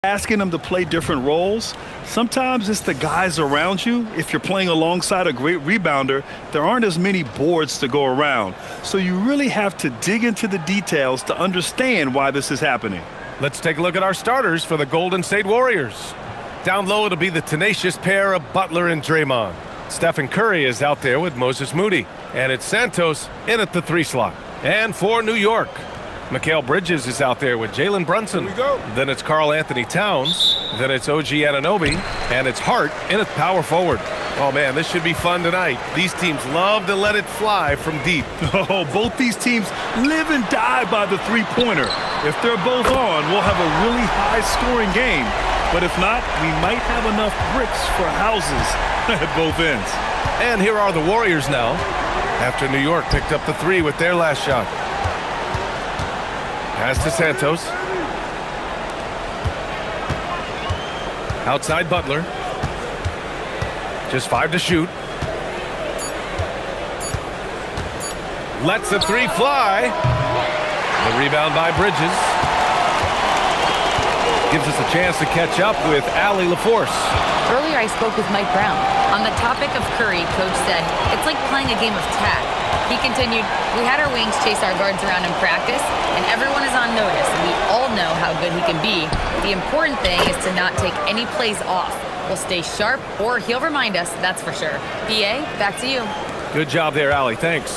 Asking them to play different roles. Sometimes it's the guys around you. If you're playing alongside a great rebounder, there aren't as many boards to go around. So you really have to dig into the details to understand why this is happening. Let's take a look at our starters for the Golden State Warriors. Down low, it'll be the tenacious pair of Butler and Draymond. Stephen Curry is out there with Moses Moody. And it's Santos in at the 3 slot. And for New York, Mikal Bridges is out there with Jalen Brunson. Then it's Karl Anthony Towns. Then it's OG Anunoby. And it's Hart in at power forward. Oh, man, this should be fun tonight. These teams love to let it fly from deep. Oh, both these teams live and die by the three-pointer. If they're both on, we'll have a really high-scoring game. But if not, we might have enough bricks for houses at both ends. And here are the Warriors now, after New York picked up the 3 with their last shot. Pass to Santos. Outside Butler. Just 5 to shoot. Lets the 3 fly. The rebound by Bridges. Gives us a chance to catch up with Allie LaForce. Earlier I spoke with Mike Brown. On the topic of Curry, Coach said, it's like playing a game of tag. He continued, we had our wings chase our guards around in practice, and everyone is on notice, and we all know how good he can be. The important thing is to not take any plays off. We'll stay sharp, or he'll remind us, that's for sure. BA, back to you. Good job there, Allie. Thanks.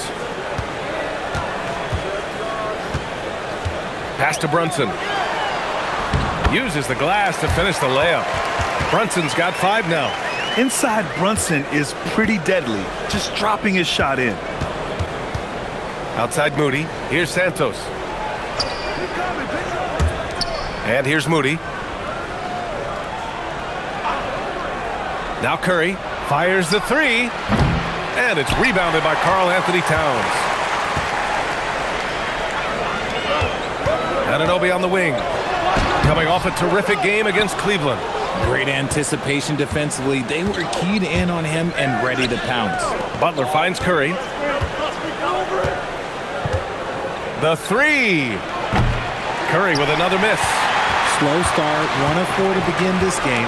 Pass to Brunson. Uses the glass to finish the layup. Brunson's got 5 now. Inside Brunson is pretty deadly, just dropping his shot in. Outside Moody. Here's Santos. And here's Moody. Now Curry fires the 3. And it's rebounded by Karl Anthony Towns. Anunoby on the wing. Coming off a terrific game against Cleveland. Great anticipation defensively. They were keyed in on him and ready to pounce. Butler finds Curry. The 3. Curry with another miss. Slow start, 1 of 4 to begin this game.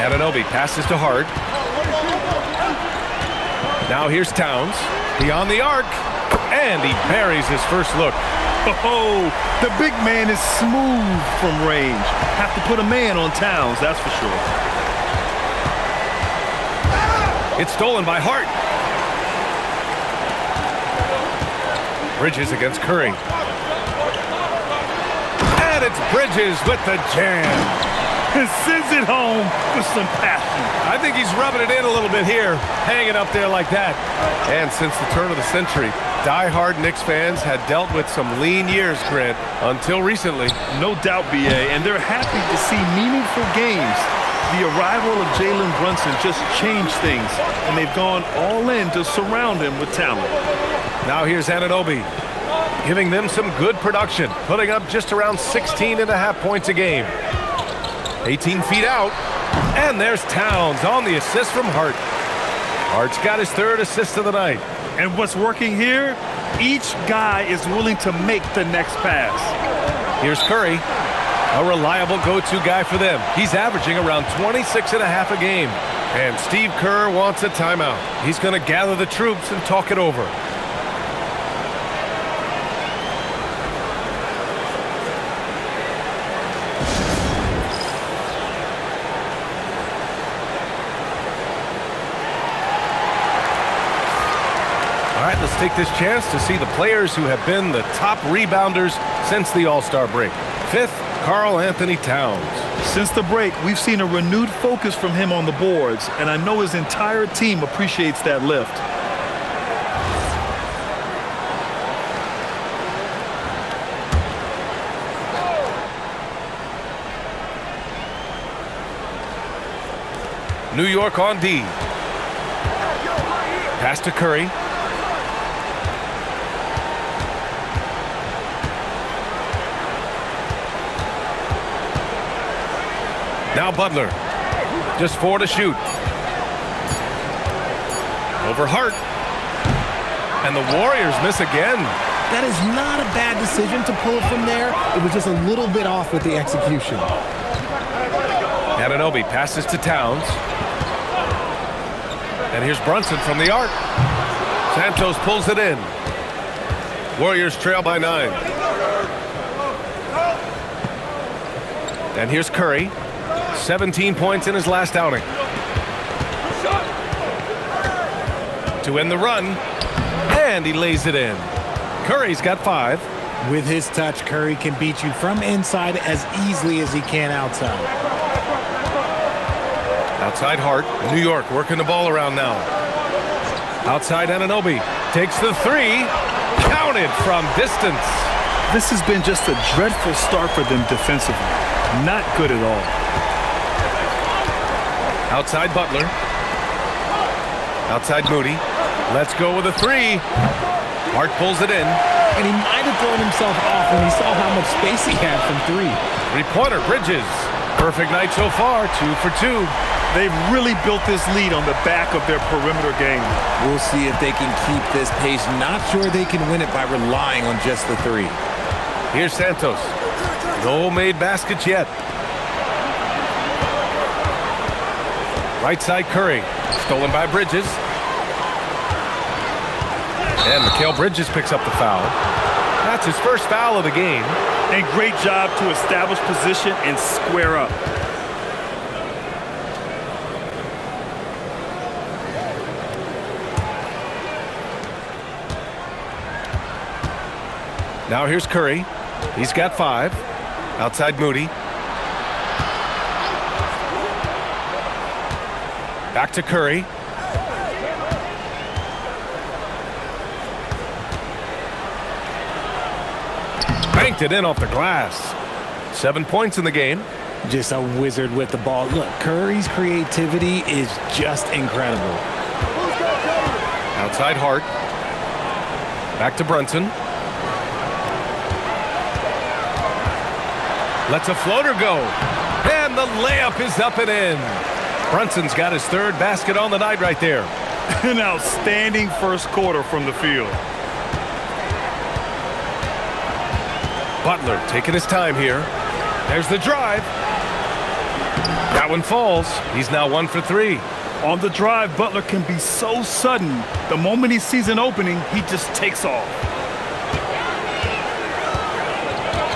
Anunoby passes to Hart. Now here's Towns. Beyond the arc. And he buries his first look. Oh, the big man is smooth from range. Have to put a man on Towns, that's for sure. It's stolen by Hart. Bridges against Curry. And it's Bridges with the jam. Sends it home with some passion. I think he's rubbing it in a little bit here, hanging up there like that. And since the turn of the century, die-hard Knicks fans had dealt with some lean years, Grant, until recently. No doubt, BA, and they're happy to see meaningful games. The arrival of Jalen Brunson just changed things, and they've gone all in to surround him with talent. Now here's Anunoby, giving them some good production, putting up just around 16.5 points a game. 18 feet out, and there's Towns on the assist from Hart. Hart's got his 3rd assist of the night. And what's working here? Each guy is willing to make the next pass. Here's Curry, a reliable go-to guy for them. He's averaging around 26.5 a game. And Steve Kerr wants a timeout. He's going to gather the troops and talk it over. All right, let's take this chance to see the players who have been the top rebounders since the All-Star break. 5th, Karl Anthony Towns. Since the break, we've seen a renewed focus from him on the boards, and I know his entire team appreciates that lift. New York on D. Pass to Curry. Now Butler. Just 4 to shoot. Over Hart. And the Warriors miss again. That is not a bad decision to pull it from there. It was just a little bit off with the execution. Anunoby passes to Towns. And here's Brunson from the arc. Santos pulls it in. Warriors trail by 9. And here's Curry. 17 points in his last outing. To end the run. And he lays it in. Curry's got 5. With his touch, Curry can beat you from inside as easily as he can outside. Outside Hart. New York working the ball around now. Outside Anunoby. Takes the 3. Counted from distance. This has been just a dreadful start for them defensively. Not good at all. Outside Butler. Outside Moody. Let's go with a 3. Hart pulls it in. And he might have thrown himself off when he saw how much space he had from 3. Three-pointer, Bridges. Perfect night so far, 2 for 2. They've really built this lead on the back of their perimeter game. We'll see if they can keep this pace. Not sure they can win it by relying on just the 3. Here's Santos. No made baskets yet. Right side Curry. Stolen by Bridges. And Mikal Bridges picks up the foul. That's his first foul of the game. And great job to establish position and square up. Now here's Curry. He's got 5. Outside Moody. Back to Curry. Banked it in off the glass. 7 points in the game. Just a wizard with the ball. Look, Curry's creativity is just incredible. Outside Hart. Back to Brunson. Lets a floater go. And the layup is up and in. Brunson's got his 3rd basket on the night right there. An outstanding first quarter from the field. Butler taking his time here. There's the drive. That one falls. He's now 1 for 3. On the drive, Butler can be so sudden. The moment he sees an opening, he just takes off.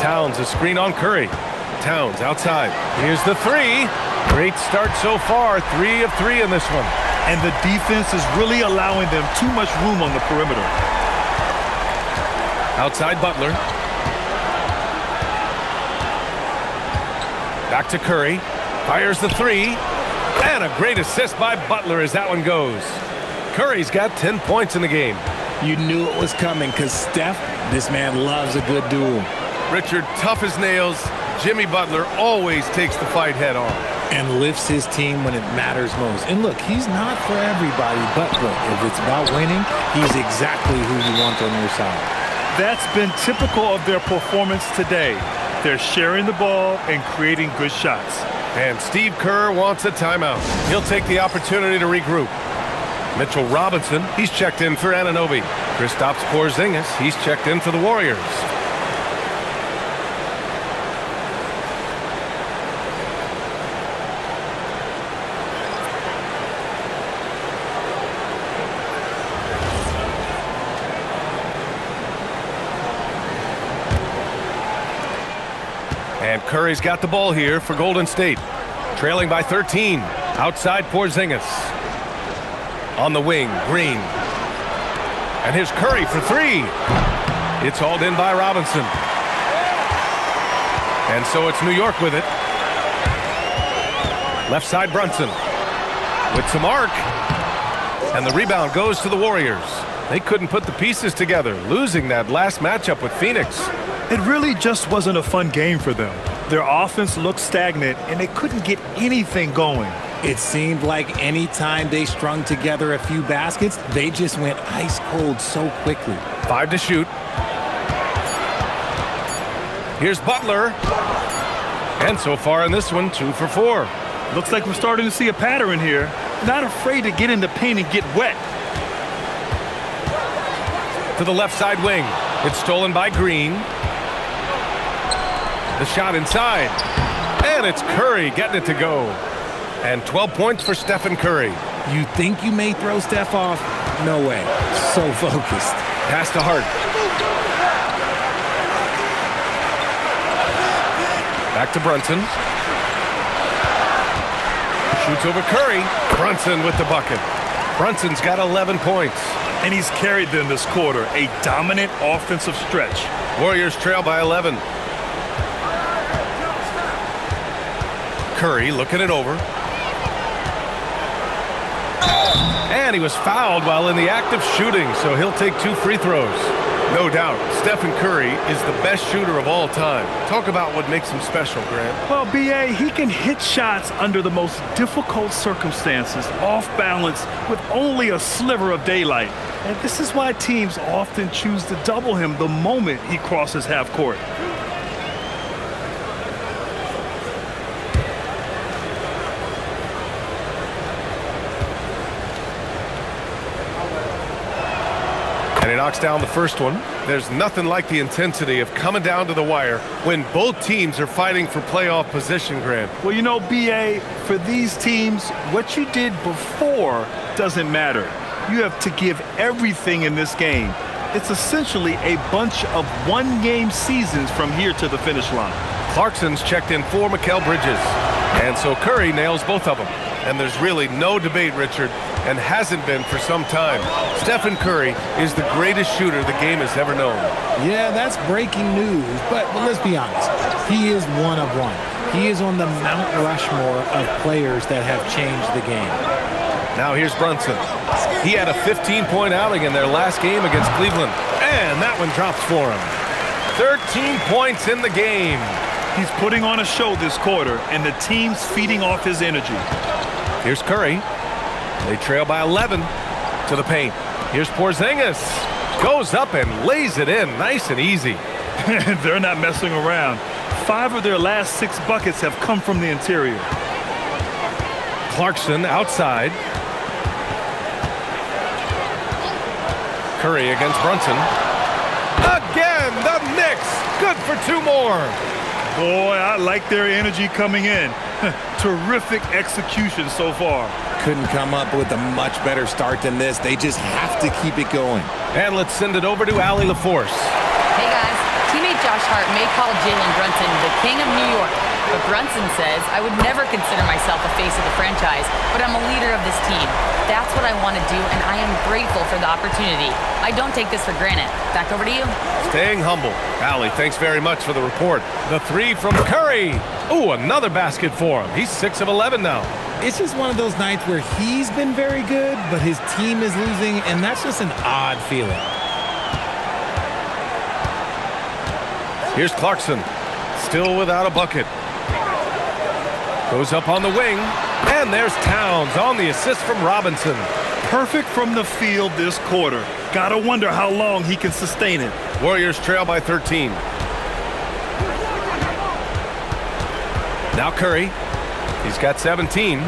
Towns, a screen on Curry. Towns outside. Here's the 3. Great start so far. 3 of 3 in this one. And the defense is really allowing them too much room on the perimeter. Outside Butler. Back to Curry. Fires the 3. And a great assist by Butler as that one goes. Curry's got 10 points in the game. You knew it was coming because Steph, this man loves a good duel. Richard, tough as nails. Jimmy Butler always takes the fight head on. And lifts his team when it matters most. And look, he's not for everybody, but look, if it's about winning, he's exactly who you want on your side. That's been typical of their performance today. They're sharing the ball and creating good shots. And Steve Kerr wants a timeout. He'll take the opportunity to regroup. Mitchell Robinson, he's checked in for Anunoby. Kristaps Porzingis, he's checked in for the Warriors. And Curry's got the ball here for Golden State. Trailing by 13. Outside Porzingis. On the wing, Green. And here's Curry for 3. It's hauled in by Robinson. And so it's New York with it. Left side Brunson. With some arc. And the rebound goes to the Warriors. They couldn't put the pieces together, losing that last matchup with Phoenix. It really just wasn't a fun game for them. Their offense looked stagnant, and they couldn't get anything going. It seemed like any time they strung together a few baskets, they just went ice cold so quickly. 5 to shoot. Here's Butler. And so far in this one, 2 for 4. Looks like we're starting to see a pattern here. Not afraid to get in the paint and get wet. To the left side wing. It's stolen by Green. The shot inside. And it's Curry getting it to go. And 12 points for Stephen Curry. You think you may throw Steph off? No way. So focused. Pass to Hart. Back to Brunson. Shoots over Curry. Brunson with the bucket. Brunson's got 11 points. And he's carried them this quarter. A dominant offensive stretch. Warriors trail by 11. Curry looking it over. And he was fouled while in the act of shooting, so he'll take 2 free throws. No doubt, Stephen Curry is the best shooter of all time. Talk about what makes him special, Grant. Well, B.A., he can hit shots under the most difficult circumstances, off balance, with only a sliver of daylight. And this is why teams often choose to double him the moment he crosses half court. And he knocks down the first one. There's nothing like the intensity of coming down to the wire when both teams are fighting for playoff position, Grant. Well, you know, B.A., for these teams, what you did before doesn't matter. You have to give everything in this game. It's essentially a bunch of one-game seasons from here to the finish line. Clarkson's checked in for Mikal Bridges. And so Curry nails both of them. And there's really no debate, Richard, and hasn't been for some time. Stephen Curry is the greatest shooter the game has ever known. Yeah, that's breaking news, but let's be honest. He is one of one. He is on the Mount Rushmore of players that have changed the game. Now here's Brunson. He had a 15-point outing in their last game against Cleveland. And that one drops for him. 13 points in the game. He's putting on a show this quarter, and the team's feeding off his energy. Here's Curry. They trail by 11 to the paint. Here's Porzingis. Goes up and lays it in nice and easy. They're not messing around. 5 of their last 6 buckets have come from the interior. Clarkson outside. Curry against Brunson. Again, the Knicks. Good for 2 more. Boy, I like their energy coming in. Terrific execution so far. Couldn't come up with a much better start than this. They just have to keep it going. And let's send it over to Allie LaForce. Hey guys, teammate Josh Hart may call Jalen Brunson the king of New York, but Brunson says, I would never consider myself a face of the franchise, but I'm a leader of this team. That's what I want to do, and I am grateful for the opportunity. I don't take this for granted. Back over to you. Staying humble. Allie, thanks very much for the report. The 3 from Curry. Ooh, another basket for him. He's 6 of 11 now. It's just one of those nights where he's been very good, but his team is losing, and that's just an odd feeling. Here's Clarkson, still without a bucket. Goes up on the wing, and there's Towns on the assist from Robinson. Perfect from the field this quarter. Gotta wonder how long he can sustain it. Warriors trail by 13. Now Curry. He's got 17.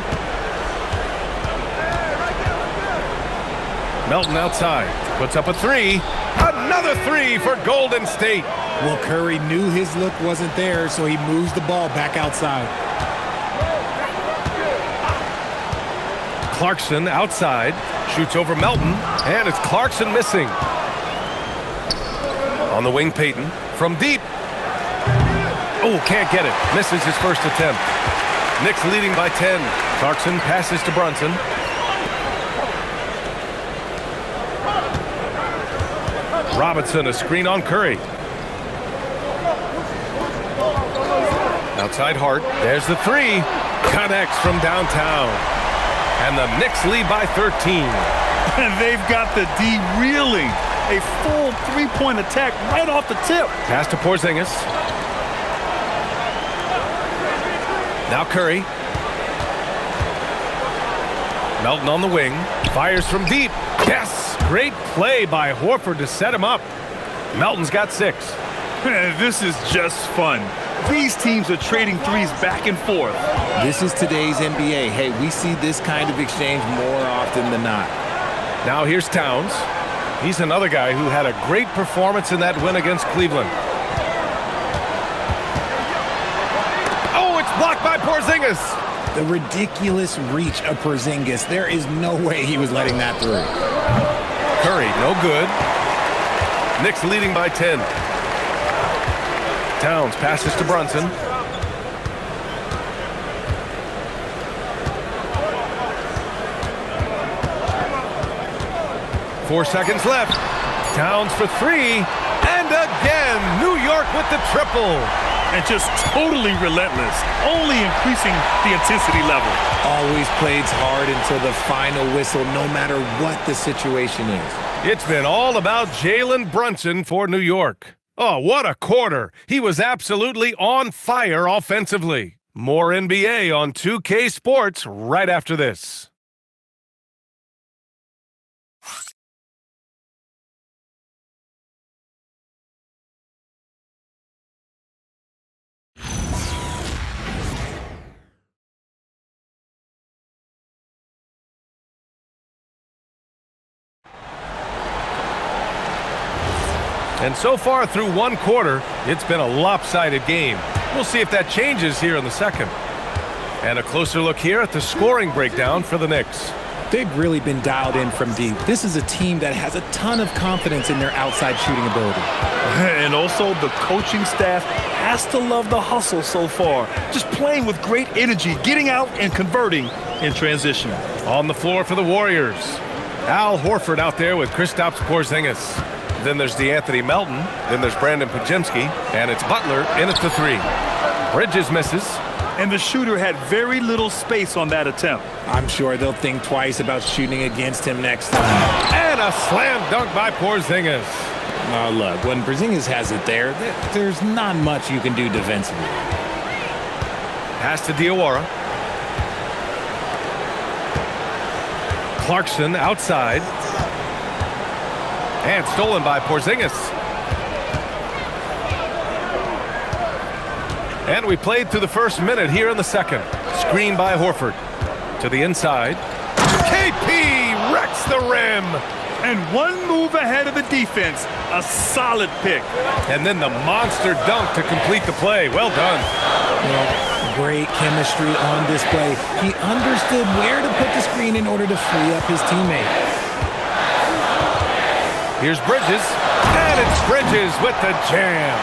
Melton outside. Puts up a 3. Another 3 for Golden State. Well, Curry knew his look wasn't there, so he moves the ball back outside. Clarkson outside. Shoots over Melton. And it's Clarkson missing. On the wing, Payton. From deep. Oh, can't get it. Misses his first attempt. Knicks leading by 10. Clarkson passes to Brunson. Robinson, a screen on Curry. Outside Hart. There's the 3. Connects from downtown. And the Knicks lead by 13. And they've got the D reeling. A full 3-point attack right off the tip. Pass to Porzingis. Now Curry. Melton on the wing. Fires from deep. Yes! Great play by Horford to set him up. Melton's got 6. This is just fun. These teams are trading threes back and forth. This is today's NBA. Hey, we see this kind of exchange more often than not. Now here's Towns. He's another guy who had a great performance in that win against Cleveland. Oh, it's blocked by Porzingis. The ridiculous reach of Porzingis. There is no way he was letting that through. Curry, no good. Knicks leading by 10. Towns passes to Brunson. Four seconds left. Towns for three. And again, New York with the triple. And just totally relentless, only increasing the intensity level. Always plays hard until the final whistle, no matter what the situation is. It's been all about Jalen Brunson for New York. Oh, what a quarter. He was absolutely on fire offensively. More NBA on 2K Sports right after this. And so far through one quarter, it's been a lopsided game. We'll see if that changes here in the second. And a closer look here at the scoring breakdown for the Knicks. They've really been dialed in from deep. This is a team that has a ton of confidence in their outside shooting ability. And also the coaching staff has to love the hustle so far. Just playing with great energy, getting out and converting in transition. On the floor for the Warriors, Al Horford out there with Kristaps Porzingis. Then there's DeAnthony Melton. Then there's Brandon Podziemski. And it's Butler in at the three. Bridges misses. And the shooter had very little space on that attempt. I'm sure they'll think twice about shooting against him next time. And a slam dunk by Porzingis. Oh, look, when Porzingis has it there's not much you can do defensively. Pass to Diawara. Clarkson outside. And stolen by Porzingis. And we played through the first minute here in the second. Screen by Horford. To the inside. KP wrecks the rim. And one move ahead of the defense. A solid pick. And then the monster dunk to complete the play. Well done. Well, great chemistry on display. He understood where to put the screen in order to free up his teammate. Here's Bridges. And it's Bridges with the jam.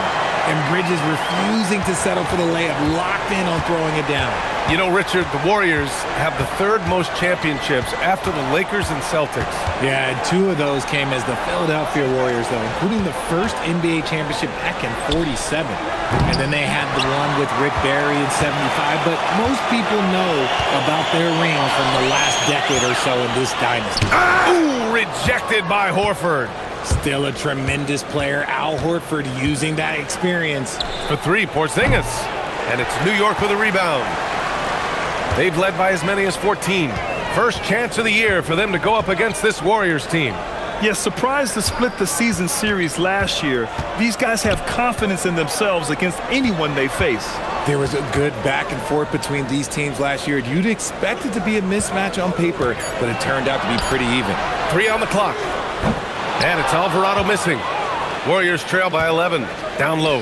And Bridges refusing to settle for the layup, locked in on throwing it down. You know, Richard, the Warriors have the third most championships after the Lakers and Celtics. Yeah, and two of those came as the Philadelphia Warriors, though, including the first NBA championship back in '47. And then they had the one with Rick Barry in '75. But most people know about their rings from the last decade or so in this dynasty. Ooh, rejected by Horford. Still a tremendous player, Al Horford, using that experience. For three, Porzingis. And it's New York with a rebound. They've led by as many as 14. First chance of the year for them to go up against this Warriors team. Yes, surprised to split the season series last year. These guys have confidence in themselves against anyone they face. There was a good back and forth between these teams last year. You'd expect it to be a mismatch on paper, but it turned out to be pretty even. 3 on the clock. And it's Alvarado missing. Warriors trail by 11. Down low.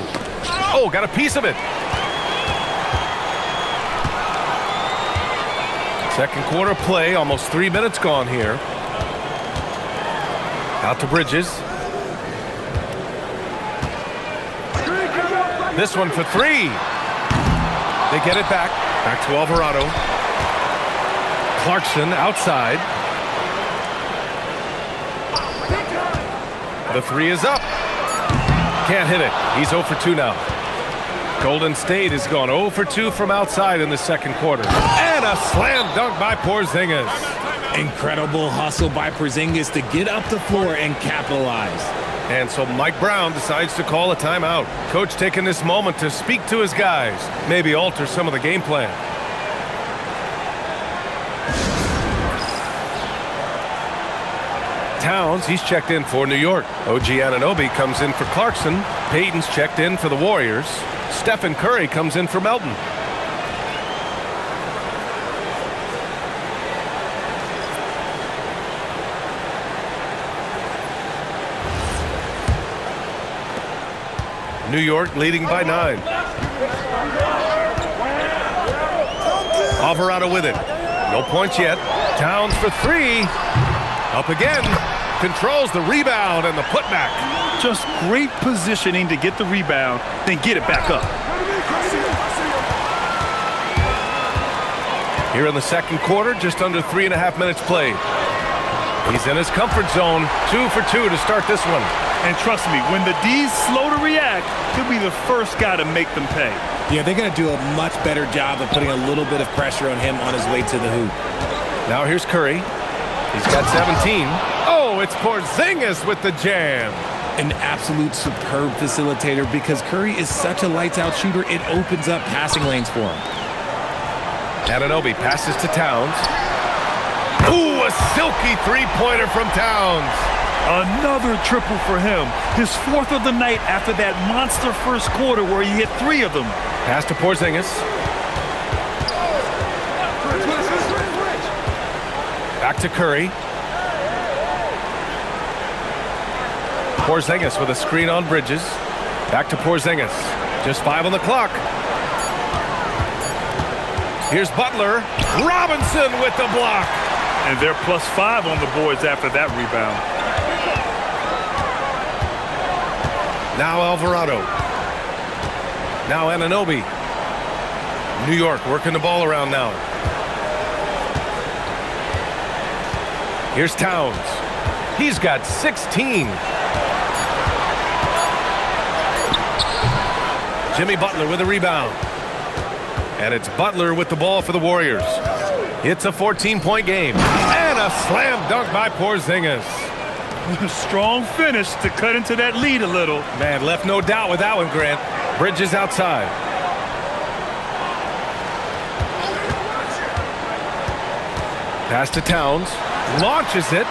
Oh, got a piece of it. Second quarter play, almost 3 minutes gone here. Out to Bridges. This one for three. They get it back. Back to Alvarado. Clarkson outside. The three is up. Can't hit it. He's 0 for 2 now. Golden State has gone 0 for 2 from outside in the second quarter. And a slam dunk by Porzingis. Incredible hustle by Porzingis to get up the floor and capitalize. And so Mike Brown decides to call a timeout. Coach taking this moment to speak to his guys, maybe alter some of the game plan. Towns, he's checked in for New York. OG Anunoby comes in for Clarkson. Payton's checked in for the Warriors. Stephen Curry comes in for Melton. New York leading by 9. Alvarado with it. No points yet. Towns for 3. Up again. Controls the rebound and the putback. Just great positioning to get the rebound, then get it back up. Here in the second quarter, just under 3.5 minutes played. He's in his comfort zone. 2 for 2 to start this one. And trust me, when the D's slow to react, he'll be the first guy to make them pay. Yeah, they're going to do a much better job of putting a little bit of pressure on him on his way to the hoop. Now here's Curry. He's got 17. Oh, it's Porzingis with the jam. An absolute superb facilitator because Curry is such a lights-out shooter, it opens up passing lanes for him. Anunoby passes to Towns. Ooh, a silky three-pointer from Towns. Another triple for him. His 4th of the night after that monster first quarter where he hit 3 of them. Pass to Porzingis. Back to Curry. Porzingis with a screen on Bridges. Back to Porzingis. Just 5 on the clock. Here's Butler. Robinson with the block. And they're +5 on the boards after that rebound. Now Alvarado. Now Anunoby. New York working the ball around now. Here's Towns. He's got 16. Jimmy Butler with a rebound. And it's Butler with the ball for the Warriors. It's a 14-point game. And a slam dunk by Porzingis. Strong finish to cut into that lead a little. Man, left no doubt with that one, Grant. Bridges outside. Pass to Towns. Launches it.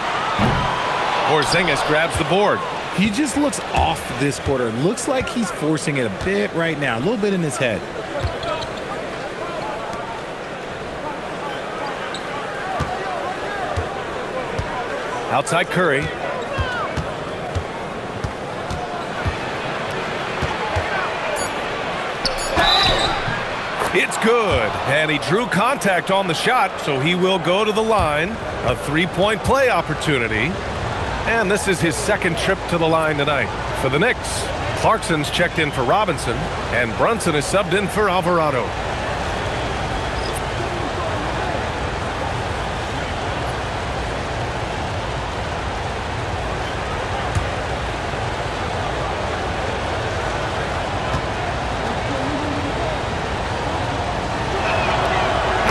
Porzingis grabs the board. He just looks off this quarter. Looks like he's forcing it a bit right now. A little bit in his head. Outside Curry. It's good. And he drew contact on the shot, so he will go to the line. A three-point play opportunity. And this is his second trip to the line tonight. For the Knicks, Clarkson's checked in for Robinson, and Brunson is subbed in for Alvarado.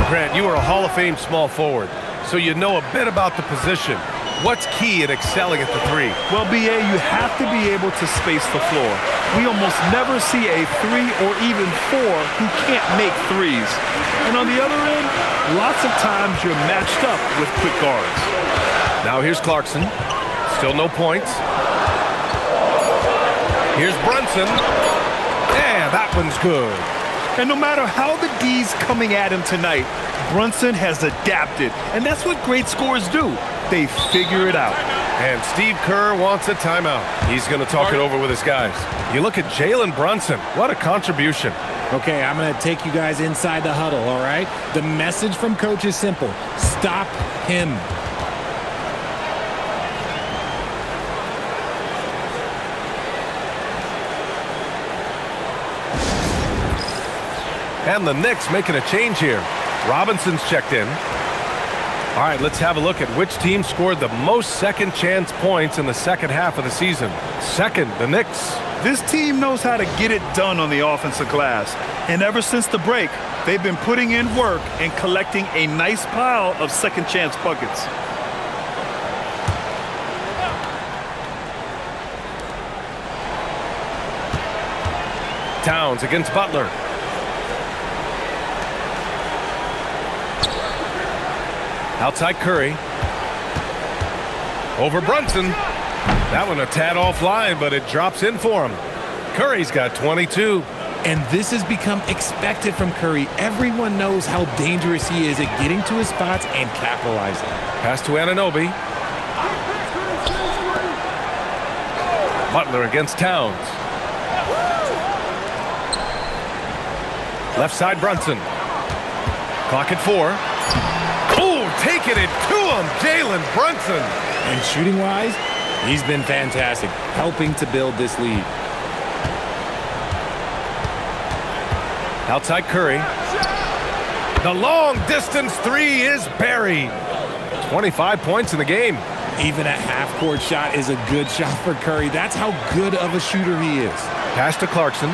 Grant, you are a Hall of Fame small forward, so you know a bit about the position. What's key in excelling at the 3? Well, BA, you have to be able to space the floor. We almost never see a 3 or even 4 who can't make threes. And on the other end, lots of times you're matched up with quick guards. Now here's Clarkson. Still no points. Here's Brunson. Yeah, that one's good. And no matter how the D's coming at him tonight, Brunson has adapted. And that's what great scorers do. They figure it out. And Steve Kerr wants a timeout. He's going to talk it over with his guys. You look at Jalen Brunson. What a contribution. Okay, I'm going to take you guys inside the huddle, all right? The message from coach is simple. Stop him. And the Knicks making a change here. Robinson's checked in. All right, let's have a look at which team scored the most second chance points in the second half of the season. Second, the Knicks. This team knows how to get it done on the offensive glass. And ever since the break, they've been putting in work and collecting a nice pile of second chance buckets. Towns against Butler. Outside Curry. Over Brunson. That one a tad offline, but it drops in for him. Curry's got 22. And this has become expected from Curry. Everyone knows how dangerous he is at getting to his spots and capitalizing. Pass to Anunoby. Butler against Towns. Left side, Brunson. Clock at 4. Oh, taking it to him, Jalen Brunson. And shooting-wise, he's been fantastic, helping to build this lead. Outside Curry. The long-distance three is buried. 25 points in the game. Even a half-court shot is a good shot for Curry. That's how good of a shooter he is. Pass to Clarkson.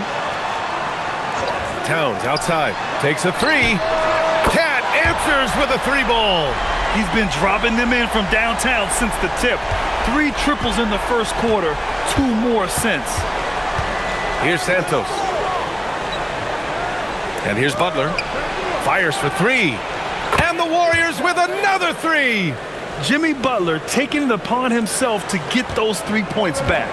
Towns outside. Takes a three. Cat answers with a three ball. He's been dropping them in from downtown since the tip. 3 triples in the first quarter, 2 more since. Here's Santos. And here's Butler. Fires for 3. And the Warriors with another 3. Jimmy Butler taking it upon himself to get those 3 points back.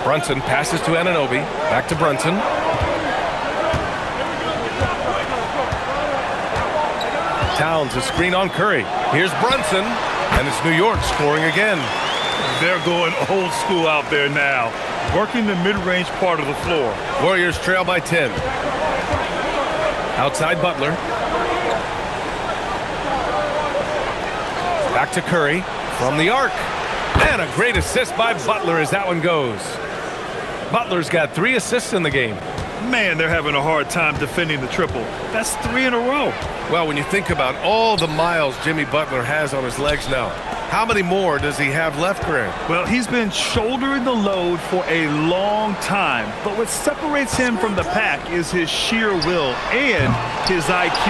Brunson passes to Anunoby. Back to Brunson. Towns a screen on Curry. Here's Brunson. And it's New York scoring again. They're going old school out there now, working the mid-range part of the floor. Warriors trail by 10. Outside Butler. Back to Curry from the arc. And a great assist by Butler as that one goes. Butler's got 3 assists in the game. Man, they're having a hard time defending the triple. That's 3 in a row. Well, when you think about all the miles Jimmy Butler has on his legs now, how many more does he have left, Grant? Well, he's been shouldering the load for a long time, but what separates him from the pack is his sheer will and his IQ.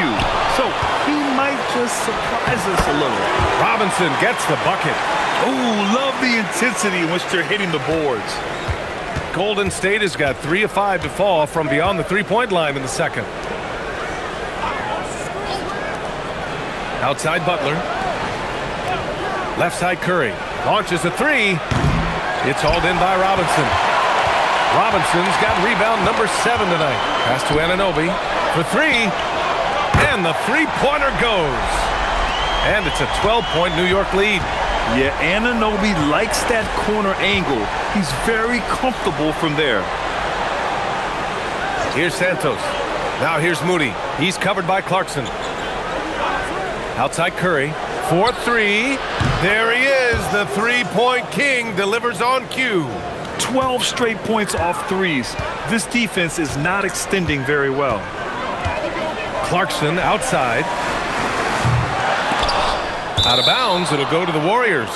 So he might just surprise us a little. Robinson gets the bucket. Oh, love the intensity in which they're hitting the boards. Golden State has got 3 of 5 to fall from beyond the three-point line in the second. Outside Butler. Left side Curry. Launches a 3. It's hauled in by Robinson. Robinson's got rebound number 7 tonight. Pass to Anunoby for 3. And the three-pointer goes. And it's a 12-point New York lead. Yeah, Anunoby likes that corner angle. He's very comfortable from there. Here's Santos. Now here's Moody. He's covered by Clarkson. Outside Curry. 4-3. There he is. The three-point king delivers on cue. 12 straight points off threes. This defense is not extending very well. Clarkson outside. Out of bounds. It'll go to the Warriors.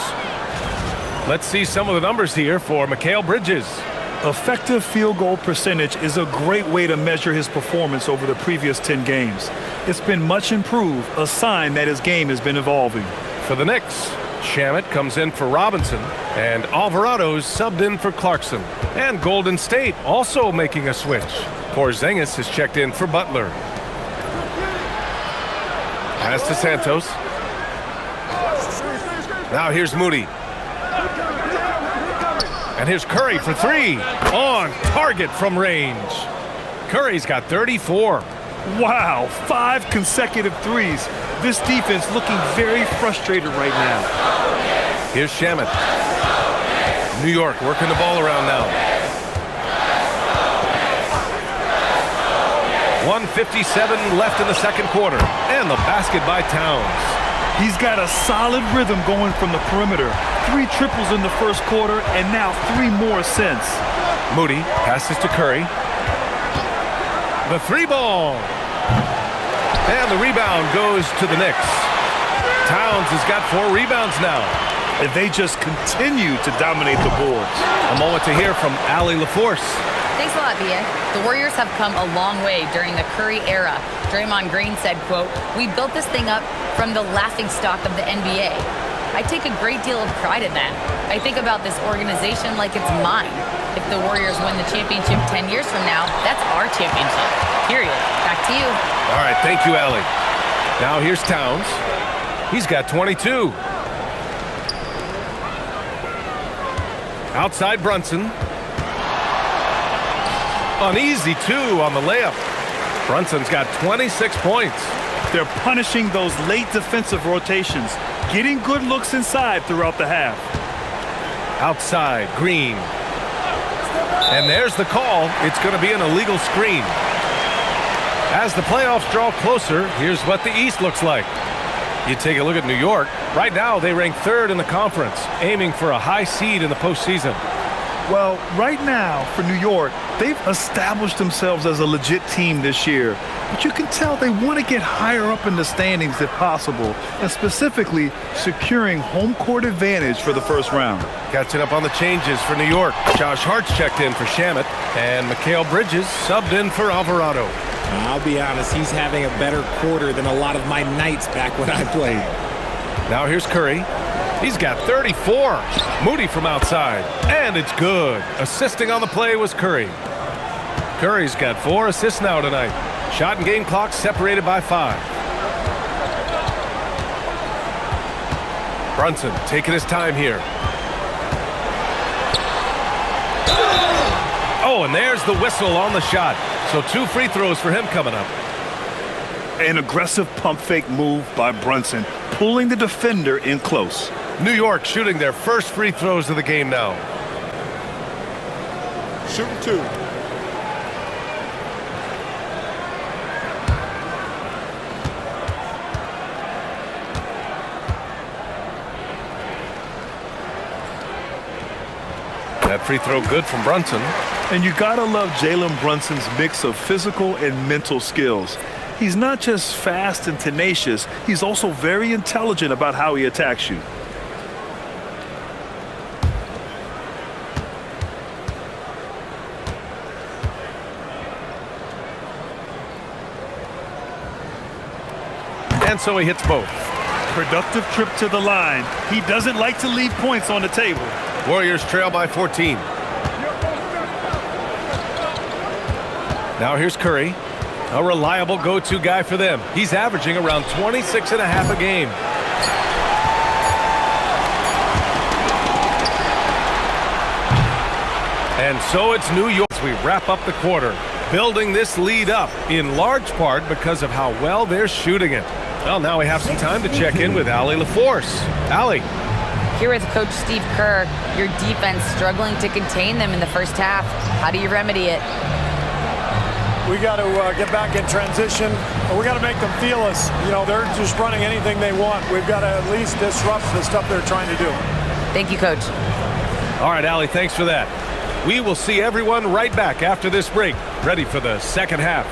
Let's see some of the numbers here for Mikal Bridges. Effective field goal percentage is a great way to measure his performance over the previous 10 games. It's been much improved, a sign that his game has been evolving. For the Knicks, Shamet comes in for Robinson, and Alvarado's subbed in for Clarkson. And Golden State also making a switch. Porzingis is checked in for Butler. Pass to Santos. Now here's Moody. And here's Curry for 3. On target from range. Curry's got 34. Wow, 5 consecutive threes. This defense looking very frustrated right now. Here's Shamet. New York working the ball around now. 1:57 left in the second quarter. And the basket by Towns. He's got a solid rhythm going from the perimeter. 3 triples in the first quarter, and now 3 more since. Moody passes to Curry. The 3 ball. And the rebound goes to the Knicks. Towns has got 4 rebounds now. And they just continue to dominate the boards. A moment to hear from Allie LaForce. Thanks a lot, B.A. The Warriors have come a long way during the Curry era. Draymond Green said, quote, "We built this thing up from the laughingstock of the NBA. I take a great deal of pride in that. I think about this organization like it's mine. If the Warriors win the championship 10 years from now, that's our championship. Period. Back to you." All right, thank you, Allie. Now here's Towns. He's got 22. Outside Brunson. An easy 2 on the layup. Brunson's got 26 points. They're punishing those late defensive rotations, getting good looks inside throughout the half. Outside, Green. And there's the call. It's going to be an illegal screen. As the playoffs draw closer, here's what the East looks like. You take a look at New York. Right now, they rank third in the conference, aiming for a high seed in the postseason. Well, right now, for New York, they've established themselves as a legit team this year. But you can tell they want to get higher up in the standings if possible, and specifically securing home court advantage for the first round. Catching up on the changes for New York. Josh Hart's checked in for Shamet, and Mikal Bridges subbed in for Alvarado. I'll be honest, he's having a better quarter than a lot of my nights back when I played. Now here's Curry. He's got 34. Moody from outside, and it's good. Assisting on the play was Curry. Curry's got 4 assists now tonight. Shot and game clock separated by 5. Brunson taking his time here. Oh, and there's the whistle on the shot. So 2 free throws for him coming up. An aggressive pump fake move by Brunson, pulling the defender in close. New York shooting their first free throws of the game now. Shooting 2. That free throw good from Brunson. And you gotta love Jalen Brunson's mix of physical and mental skills. He's not just fast and tenacious, he's also very intelligent about how he attacks you. And so he hits both. Productive trip to the line. He doesn't like to leave points on the table. Warriors trail by 14. Now here's Curry, a reliable go-to guy for them. He's averaging around 26.5 a game. And so it's New York as we wrap up the quarter, building this lead up in large part because of how well they're shooting it. Well, now we have some time to check in with Allie LaForce. Allie. Here with Coach Steve Kerr, your defense struggling to contain them in the first half. How do you remedy it? We got to get back in transition. We got to make them feel us. You know, they're just running anything they want. We've got to at least disrupt the stuff they're trying to do. Thank you, Coach. All right, Allie, thanks for that. We will see everyone right back after this break, ready for the second half.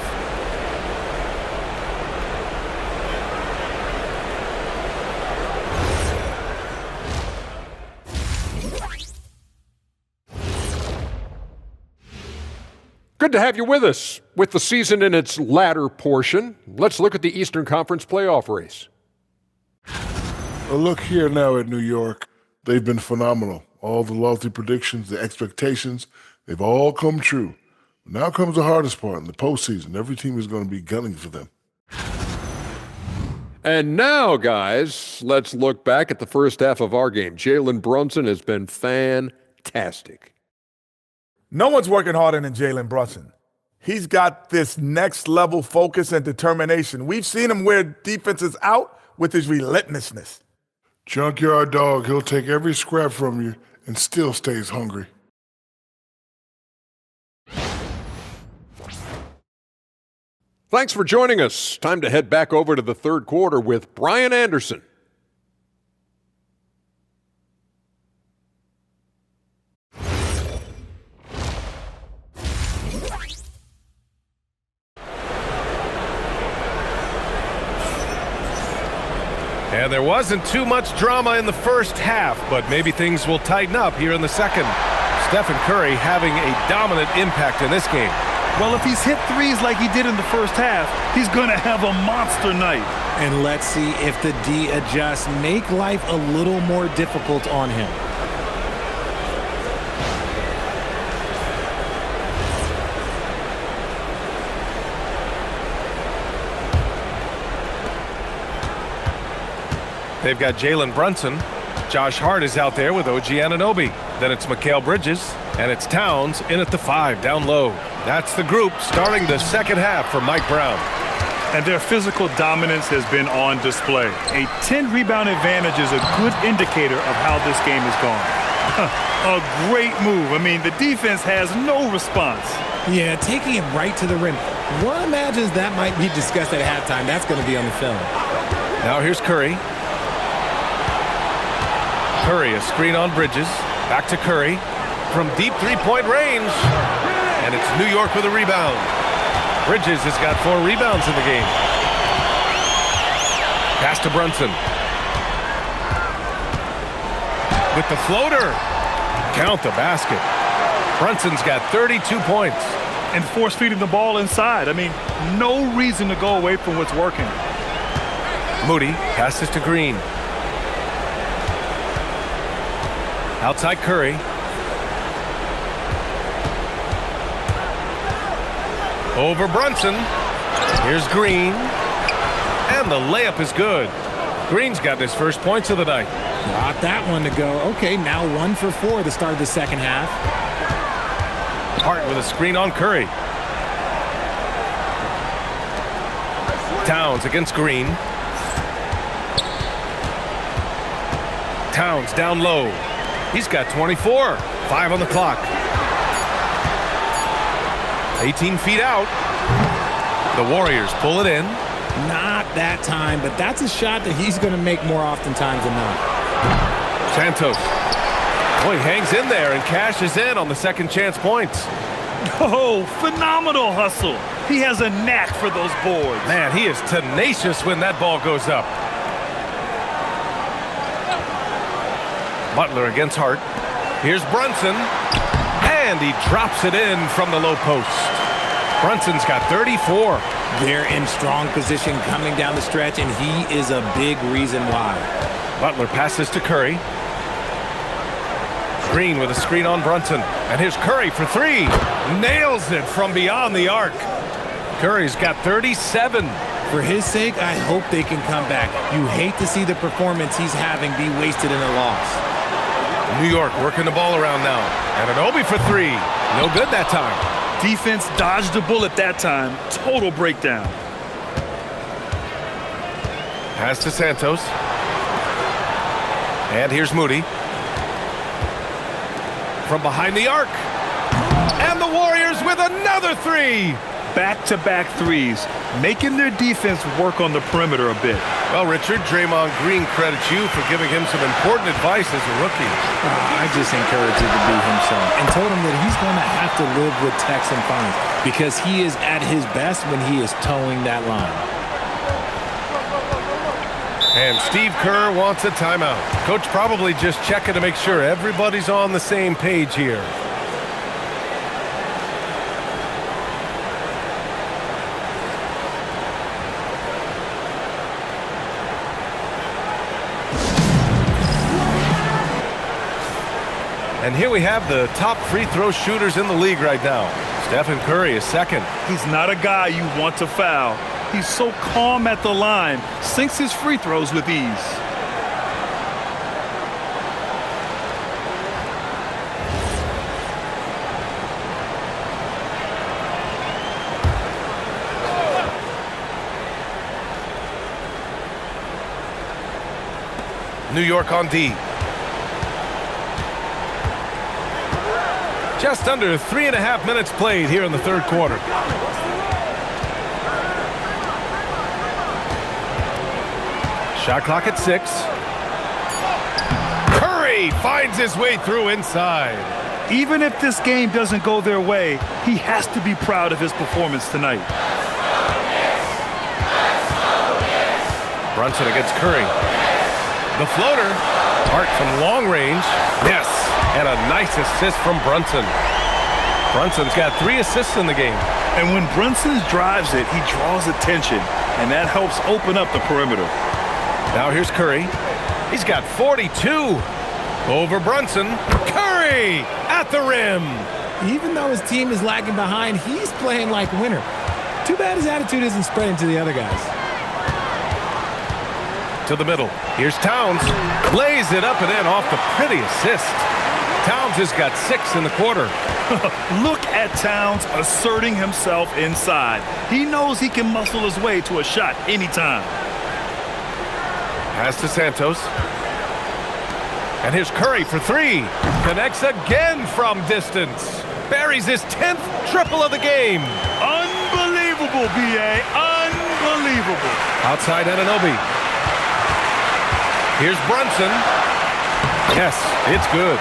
Good to have you with us. With the season in its latter portion, let's look at the Eastern Conference playoff race. A look here now at New York. They've been phenomenal. All the lofty predictions, the expectations, they've all come true. Now comes the hardest part in the postseason. Every team is going to be gunning for them. And now, guys, let's look back at the first half of our game. Jalen Brunson has been fantastic. No one's working harder than Jalen Brunson. He's got this next level focus and determination. We've seen him wear defenses out with his relentlessness. Junkyard dog, he'll take every scrap from you and still stays hungry. Thanks for joining us. Time to head back over to the third quarter with Brian Anderson. And there wasn't too much drama in the first half, but maybe things will tighten up here in the second. Stephen Curry having a dominant impact in this game. Well, if he's hit threes like he did in the first half, he's going to have a monster night. And let's see if the D adjusts, make life a little more difficult on him. They've got Jalen Brunson. Josh Hart is out there with OG Anunoby. Then it's Mikal Bridges, and it's Towns in at the 5 down low. That's the group starting the second half for Mike Brown. And their physical dominance has been on display. A 10-rebound advantage is a good indicator of how this game has gone. A great move. I mean, the defense has no response. Yeah, taking it right to the rim. One imagines that might be discussed at halftime. That's going to be on the film. Now here's Curry. Curry, a screen on Bridges. Back to Curry from deep three-point range. And it's New York with a rebound. Bridges has got 4 rebounds in the game. Pass to Brunson. With the floater. Count the basket. Brunson's got 32 points. And force feeding the ball inside. I mean, no reason to go away from what's working. Moody passes to Green. Outside Curry. Over Brunson. Here's Green. And the layup is good. Green's got his first points of the night. Got that one to go. Okay, now 1 for 4 to start the second half. Hart with a screen on Curry. Towns against Green. Towns down low. He's got 24. 5 on the clock. 18 feet out. The Warriors pull it in. Not that time, but that's a shot that he's going to make more oftentimes than not. Santos. Boy, hangs in there and cashes in on the second chance points. Oh, phenomenal hustle. He has a knack for those boards. Man, he is tenacious when that ball goes up. Butler against Hart. Here's Brunson. And he drops it in from the low post. Brunson's got 34. They're in strong position coming down the stretch, and he is a big reason why. Butler passes to Curry. Green with a screen on Brunson. And here's Curry for 3. Nails it from beyond the arc. Curry's got 37. For his sake, I hope they can come back. You hate to see the performance he's having be wasted in a loss. New York working the ball around now. And an Obi for 3. No good that time. Defense dodged a bullet that time. Total breakdown. Pass to Santos. And here's Moody. From behind the arc. And the Warriors with another 3. Back-to-back threes, making their defense work on the perimeter a bit. Well, Richard, Draymond Green credits you for giving him some important advice as a rookie. I just encouraged him to be himself and told him that he's going to have to live with techs and fines because he is at his best when he is towing that line. And Steve Kerr wants a timeout. Coach probably just checking to make sure everybody's on the same page here. And here we have the top free throw shooters in the league right now. Stephen Curry is second. He's not a guy you want to foul. He's so calm at the line, sinks his free throws with ease. New York on D. Just under 3.5 minutes played here in the third quarter. Shot clock at 6. Curry finds his way through inside. Even if this game doesn't go their way, he has to be proud of his performance tonight. Brunson against Curry. The floater. Hart from long range. Yes. And a nice assist from Brunson. Brunson's got 3 assists in the game. And when Brunson drives it, he draws attention, and that helps open up the perimeter. Now here's Curry. He's got 42. Over Brunson. Curry at the rim. Even though his team is lagging behind, he's playing like winner. Too bad his attitude isn't spreading to the other guys. To the middle. Here's Towns. Lays it up and in off the pretty assist. Towns has got 6 in the quarter. Look at Towns asserting himself inside. He knows he can muscle his way to a shot anytime. Pass to Santos. And here's Curry for 3. Connects again from distance. Buries his 10th triple of the game. Unbelievable, B.A. Unbelievable. Outside Anunoby. Here's Brunson. Yes, it's good.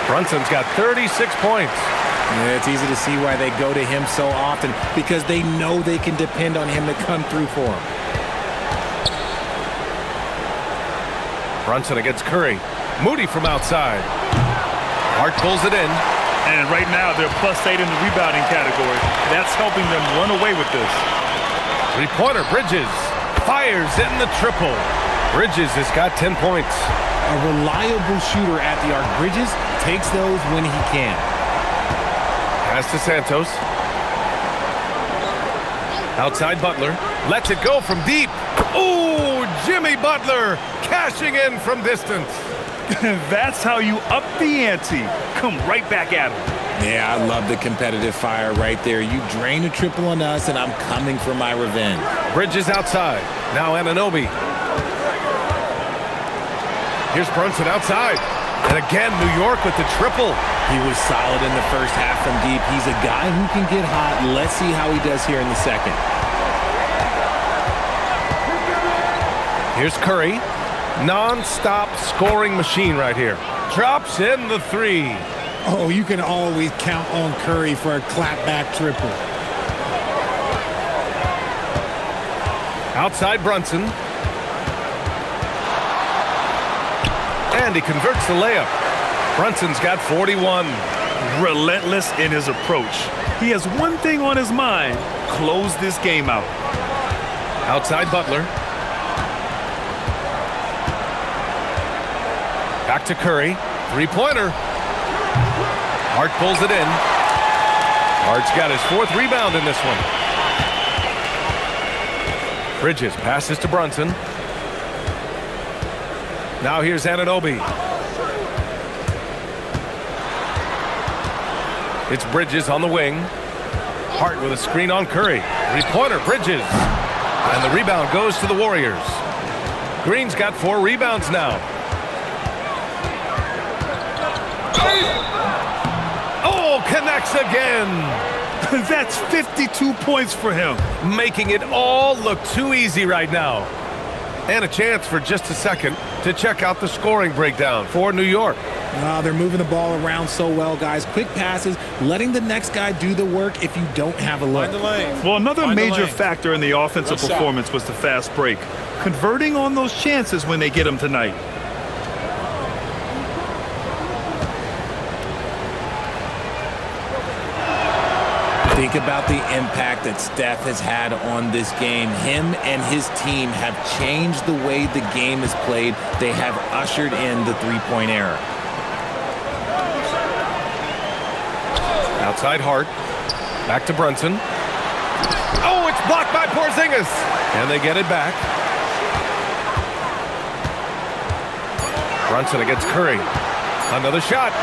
Brunson's got 36 points. Yeah, it's easy to see why they go to him so often, because they know they can depend on him to come through for them. Brunson against Curry. Moody from outside. Hart pulls it in. And right now, they're +8 in the rebounding category. That's helping them run away with this. Three-pointer, Bridges. Fires in the triple. Bridges has got 10 points. A reliable shooter at the arc. Bridges takes those when he can. Pass to Santos. Outside Butler. Lets it go from deep. Ooh, Jimmy Butler cashing in from distance. That's how you up the ante. Come right back at him. Yeah, I love the competitive fire right there. You drain a triple on us, and I'm coming for my revenge. Bridges outside. Now Anunoby. Here's Brunson outside. And again, New York with the triple. He was solid in the first half from deep. He's a guy who can get hot. Let's see how he does here in the second. Here's Curry. Non-stop scoring machine right here. Drops in the three. Oh, you can always count on Curry for a clapback triple. Outside Brunson. And he converts the layup. Brunson's got 41. Relentless in his approach. He has one thing on his mind: close this game out. Outside Butler. Back to Curry. Three-pointer. Hart pulls it in. Hart's got his 4th rebound in this one. Bridges passes to Brunson. Now here's Anunoby. It's Bridges on the wing. Hart with a screen on Curry. Three-pointer, Bridges. And the rebound goes to the Warriors. Green's got 4 rebounds now. Oh, connects again. That's 52 points for him. Making it all look too easy right now. And a chance for just a second to check out the scoring breakdown for New York. They're moving the ball around so well, guys. Quick passes, letting the next guy do the work if you don't have a look. Well, another major factor in the offensive performance was the fast break. Converting on those chances when they get them tonight. Think about the impact that Steph has had on this game. Him and his team have changed the way the game is played. They have ushered in the three-point era. Outside Hart. Back to Brunson. Oh, it's blocked by Porzingis. And they get it back. Brunson against Curry. Another shot.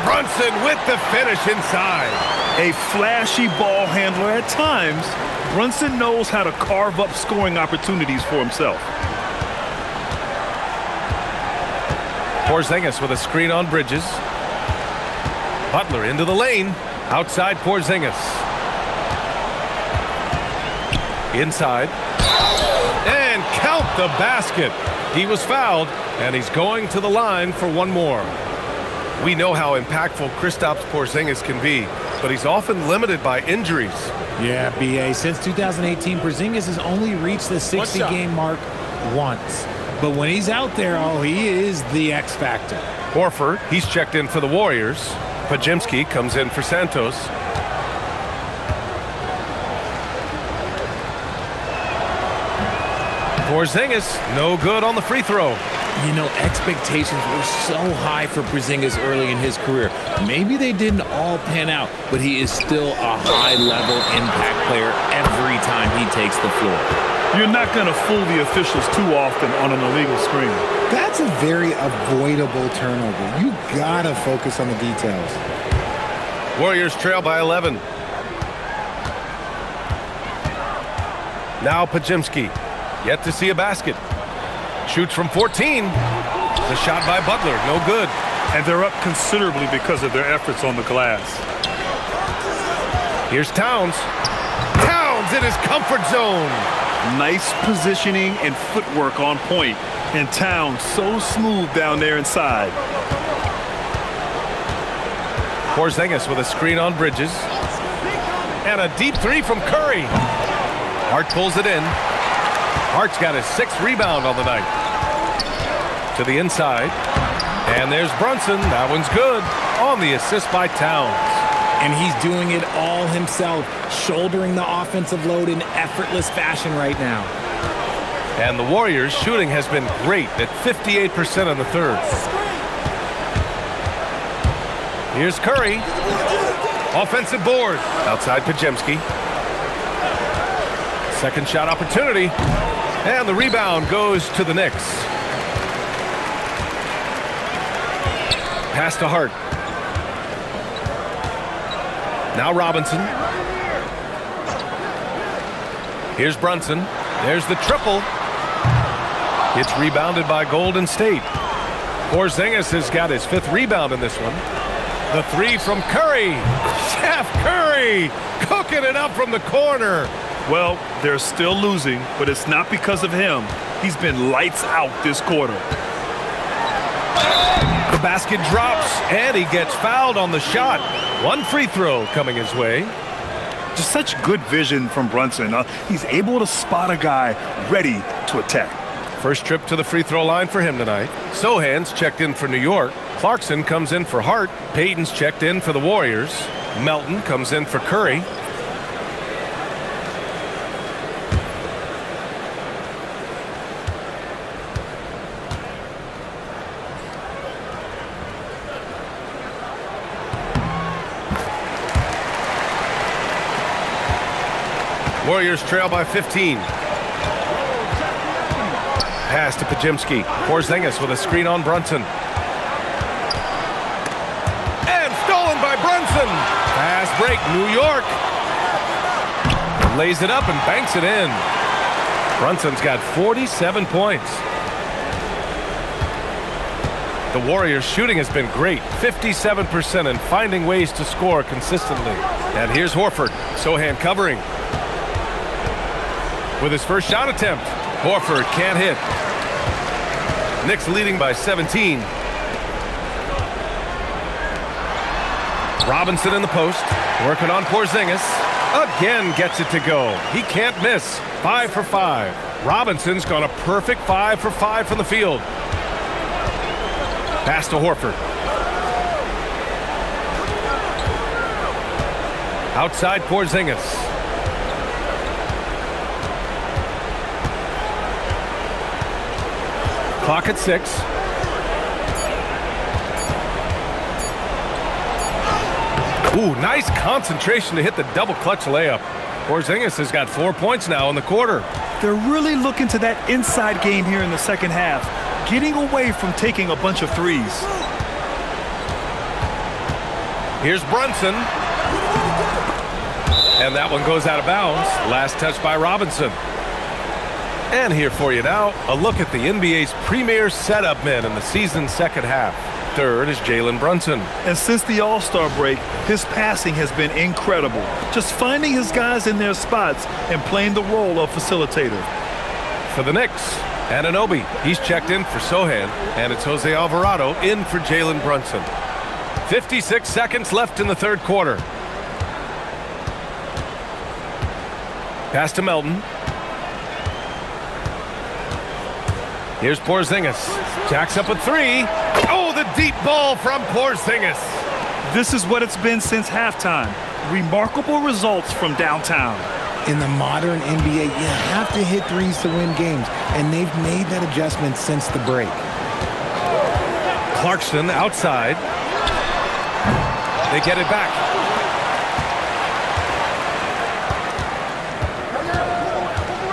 Brunson with the finish inside. A flashy ball handler at times, Brunson knows how to carve up scoring opportunities for himself. Porzingis with a screen on Bridges. Butler into the lane. Outside Porzingis. Inside. And count the basket. He was fouled, and he's going to the line for one more. We know how impactful Kristaps Porzingis can be, but he's often limited by injuries. Yeah, B.A. Since 2018, Porzingis has only reached the 60-game mark once. But when he's out there, oh, he is the X factor. Horford, he's checked in for the Warriors. Pajimski comes in for Santos. Porzingis, no good on the free throw. You know, expectations were so high for Porzingis early in his career. Maybe they didn't all pan out, but he is still a high-level impact player every time he takes the floor. You're not going to fool the officials too often on an illegal screen. That's a very avoidable turnover. You gotta focus on the details. Warriors trail by 11. Now Pajimski, yet to see a basket. Shoots from 14. The shot by Butler, no good. And they're up considerably because of their efforts on the glass. Here's Towns. Towns in his comfort zone. Nice positioning and footwork on point. And Towns so smooth down there inside. Porzingis with a screen on Bridges. And a deep three from Curry. Hart pulls it in. Hart's got his 6th rebound on the night. To the inside. And there's Brunson. That one's good. On the assist by Towns. And he's doing it all himself, shouldering the offensive load in effortless fashion right now. And the Warriors' shooting has been great at 58% in the third. Here's Curry. Offensive board. Outside Podziemski. Second shot opportunity. And the rebound goes to the Knicks. Pass to Hart. Now Robinson. Here's Brunson. There's the triple. It's rebounded by Golden State. Porzingis has got his 5th rebound in this one. The three from Curry. Chef Curry cooking it up from the corner. Well, they're still losing, but it's not because of him. He's been lights out this quarter. The basket drops, and he gets fouled on the shot. 1 free throw coming his way. Just such good vision from Brunson. He's able to spot a guy ready to attack. First trip to the free throw line for him tonight. Sohan's checked in for New York. Clarkson comes in for Hart. Payton's checked in for the Warriors. Melton comes in for Curry. Warriors trail by 15. Pass to Podziemski. Porzingis with a screen on Brunson. And stolen by Brunson. Fast break, New York. Lays it up and banks it in. Brunson's got 47 points. The Warriors' shooting has been great, 57%, and finding ways to score consistently. And here's Horford. Sohan covering. With his first shot attempt, Horford can't hit. Knicks leading by 17. Robinson in the post, working on Porzingis. Again gets it to go. He can't miss. 5 for 5. Robinson's got a perfect 5 for 5 from the field. Pass to Horford. Outside Porzingis. Clock at 6. Ooh, nice concentration to hit the double clutch layup. Porzingis has got 4 points now in the quarter. They're really looking to that inside game here in the second half, getting away from taking a bunch of threes. Here's Brunson. And that one goes out of bounds. Last touch by Robinson. And here for you now, a look at the NBA's premier setup men in the season's second half. Third is Jalen Brunson. And since the All-Star break, his passing has been incredible. Just finding his guys in their spots and playing the role of facilitator. For the Knicks, Anunoby. He's checked in for Sohan, and it's Jose Alvarado in for Jalen Brunson. 56 seconds left in the third quarter. Pass to Melton. Here's Porzingis. Jacks up a 3. Oh, the deep ball from Porzingis. This is what it's been since halftime. Remarkable results from downtown. In the modern NBA, you have to hit threes to win games, and they've made that adjustment since the break. Clarkson outside. They get it back.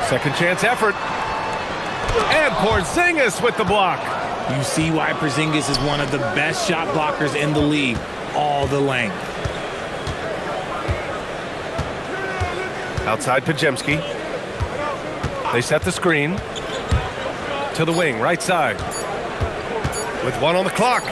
Second chance effort. And Porzingis with the block. You see why Porzingis is one of the best shot blockers in the league. All the length. Outside Podziemski. They set the screen. To the wing, right side. With 1 on the clock.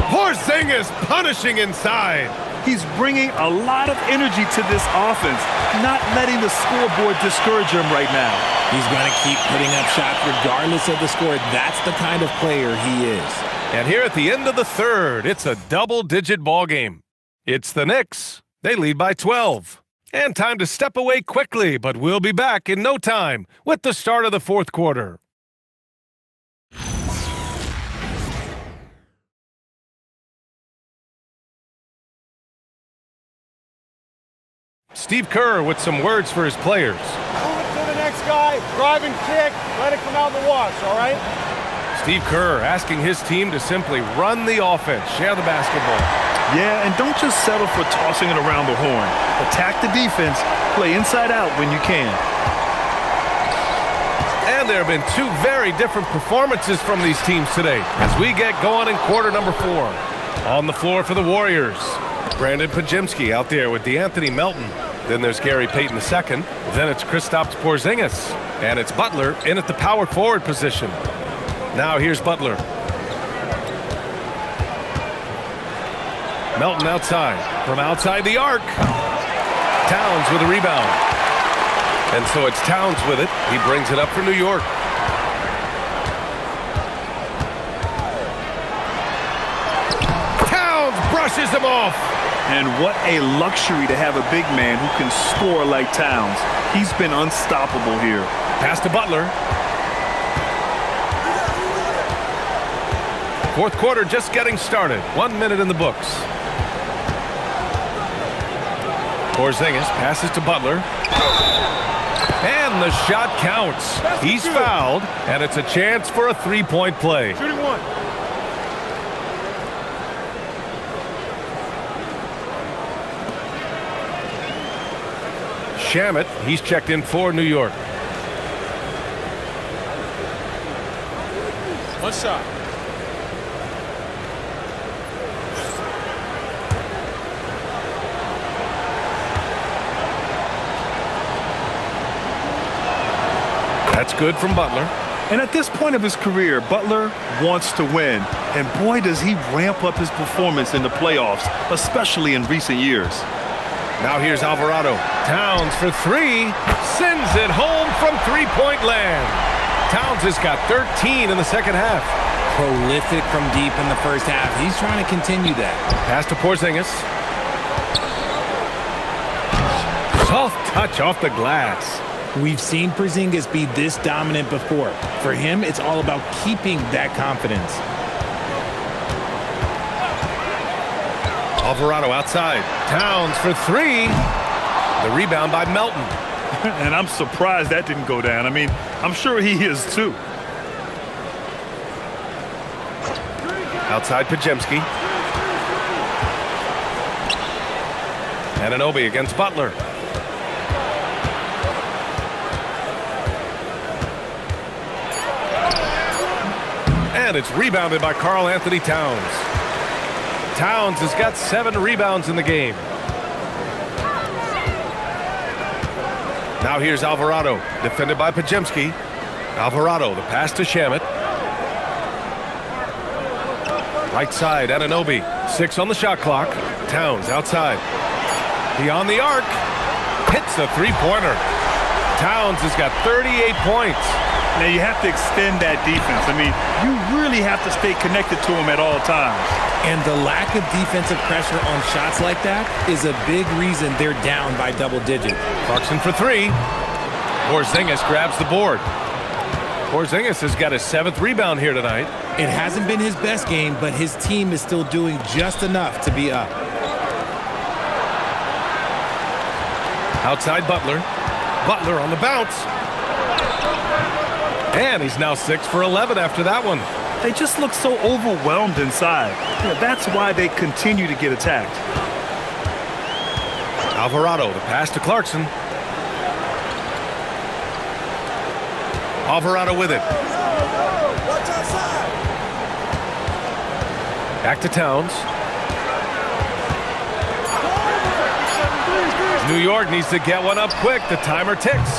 Porzingis punishing inside. He's bringing a lot of energy to this offense, not letting the scoreboard discourage him right now. He's going to keep putting up shots regardless of the score. That's the kind of player he is. And here at the end of the third, it's a double-digit ball game. It's the Knicks. They lead by 12. And time to step away quickly, but we'll be back in no time with the start of the fourth quarter. Steve Kerr with some words for his players. Move it to the next guy, drive and kick, let it come out in the wash, all right? Steve Kerr asking his team to simply run the offense, share the basketball. Yeah, and don't just settle for tossing it around the horn. Attack the defense, play inside out when you can. And there have been two very different performances from these teams today as we get going in quarter number 4. On the floor for the Warriors, Brandon Pajemski out there with DeAnthony Melton. Then there's Gary Payton II. Then it's Kristaps Porzingis. And it's Butler in at the power forward position. Now here's Butler. Melton outside. From outside the arc. Towns with a rebound. And so it's Towns with it. He brings it up for New York. Towns brushes him off. And what a luxury to have a big man who can score like Towns. He's been unstoppable here. Pass to Butler. Fourth quarter just getting started. 1 minute in the books. Porzingis passes to Butler. And the shot counts. He's fouled, and it's a chance for a three-point play. Shooting one. Shamet, he's checked in for New York. One shot. That's good from Butler. And at this point of his career, Butler wants to win. And boy, does he ramp up his performance in the playoffs, especially in recent years. Now here's Alvarado. Towns for three. Sends it home from three-point land. Towns has got 13 in the second half. Prolific from deep in the first half. He's trying to continue that. Pass to Porzingis. Soft touch off the glass. We've seen Porzingis be this dominant before. For him, it's all about keeping that confidence. Alvarado outside. Towns for three. The rebound by Melton. And I'm surprised that didn't go down. I mean, I'm sure he is too. Outside Pajemski. Anunoby against Butler. And it's rebounded by Karl Anthony Towns. Towns has got 7 rebounds in the game. Now here's Alvarado, defended by Pajemski. Alvarado, the pass to Shamet. Right side, Anunoby. 6 on the shot clock. Towns outside. Beyond the arc. Hits a three-pointer. Towns has got 38 points. Now you have to extend that defense. I mean, you really have to stay connected to him at all times. And the lack of defensive pressure on shots like that is a big reason they're down by double digits. Clarkson for three. Porzingis grabs the board. Porzingis has got his 7th rebound here tonight. It hasn't been his best game, but his team is still doing just enough to be up. Outside Butler. Butler on the bounce. And he's now 6 for 11 after that one. They just look so overwhelmed inside. That's why they continue to get attacked. Alvarado, the pass to Clarkson. Alvarado with it. Back to Towns. New York needs to get one up quick. The timer ticks.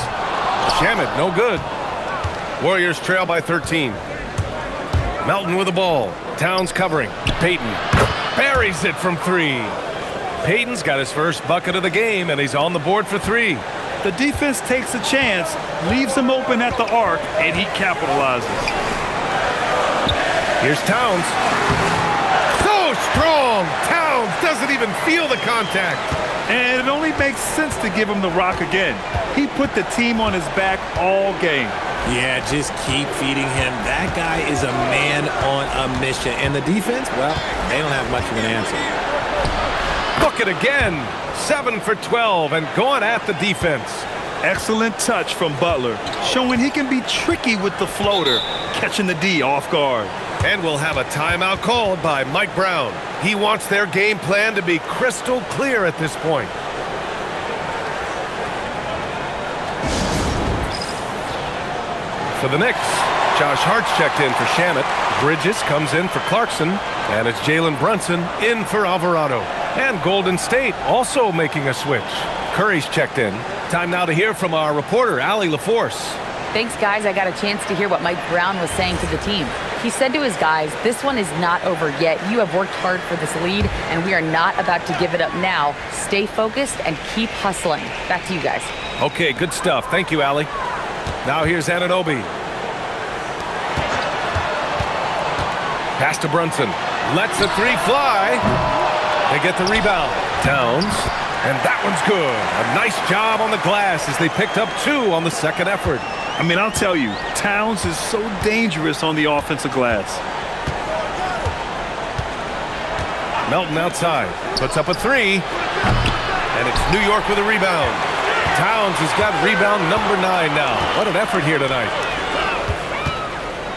Shamet, no good. Warriors trail by 13. Melton with the ball. Towns covering. Payton buries it from 3. Payton's got his first bucket of the game, and he's on the board for 3. The defense takes a chance, leaves him open at the arc, and he capitalizes. Here's Towns. So strong! Towns doesn't even feel the contact. And it only makes sense to give him the rock again. He put the team on his back all game. Yeah, just keep feeding him. That guy is a man on a mission. And the defense, well, they don't have much of an answer. Look it again. 7 for 12 and going at the defense. Excellent touch from Butler, showing he can be tricky with the floater, catching the D off guard. And we'll have a timeout called by Mike Brown. He wants their game plan to be crystal clear at this point. For the Knicks, Josh Hart's checked in for Shamet. Bridges comes in for Clarkson. And it's Jalen Brunson in for Alvarado. And Golden State also making a switch. Curry's checked in. Time now to hear from our reporter, Allie LaForce. Thanks, guys. I got a chance to hear what Mike Brown was saying to the team. He said to his guys, this one is not over yet. You have worked hard for this lead, and we are not about to give it up now. Stay focused and keep hustling. Back to you guys. Okay, good stuff. Thank you, Allie. Now here's Anunoby. Pass to Brunson. Lets the 3 fly. They get the rebound. Towns. And that one's good. A nice job on the glass as they picked up 2 on the second effort. I mean, I'll tell you, Towns is so dangerous on the offensive glass. Melton outside. Puts up a 3. And it's New York with a rebound. Towns has got rebound number 9 now. What an effort here tonight.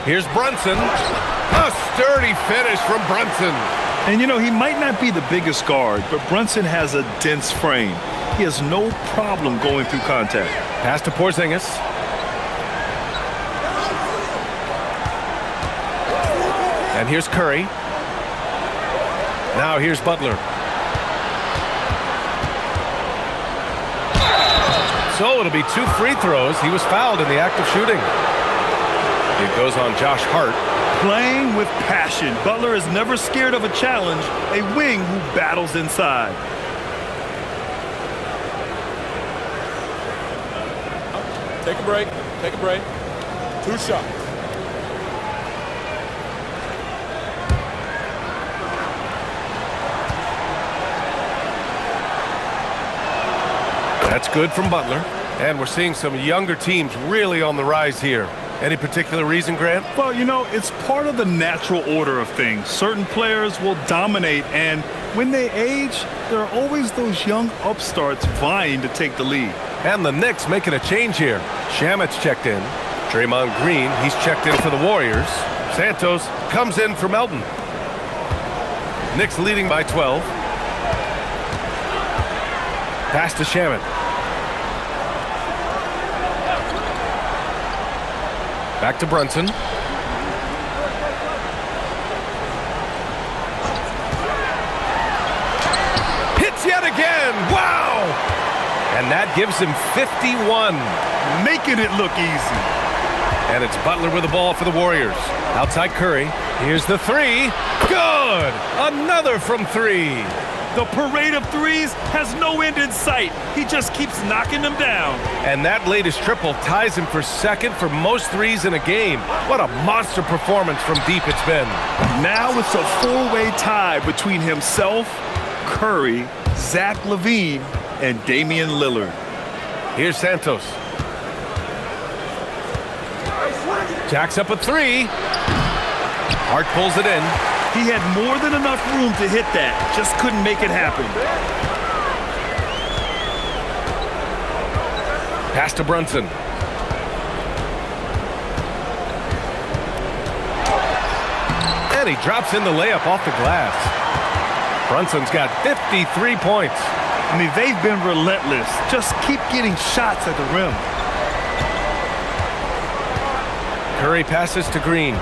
Here's Brunson. A sturdy finish from Brunson. And, you know, he might not be the biggest guard, but Brunson has a dense frame. He has no problem going through contact. Pass to Porzingis. And here's Curry. Now here's Butler. So it'll be 2 free throws. He was fouled in the act of shooting. It goes on Josh Hart. Playing with passion. Butler is never scared of a challenge, a wing who battles inside. Take a break. Take a break. 2 shots. That's good from Butler. And we're seeing some younger teams really on the rise here. Any particular reason, Grant? Well, you know, it's part of the natural order of things. Certain players will dominate, and when they age, there are always those young upstarts vying to take the lead. And the Knicks making a change here. Shamet's checked in. Draymond Green, he's checked in for the Warriors. Santos comes in for Melton. Knicks leading by 12. Pass to Shamet. Back to Brunson. Hits yet again. Wow! And that gives him 51. Making it look easy. And it's Butler with the ball for the Warriors. Outside Curry. Here's the 3. Good! Another from 3. The parade of threes has no end in sight. He just keeps knocking them down. And that latest triple ties him for second for most threes in a game. What a monster performance from deep it's been. Now it's a 4-way tie between himself, Curry, Zach LaVine, and Damian Lillard. Here's Santos. Jacks up a 3. Hart pulls it in. He had more than enough room to hit that, just couldn't make it happen. Pass to Brunson. And he drops in the layup off the glass. Brunson's got 53 points. I mean, they've been relentless. Just keep getting shots at the rim. Curry passes to Green.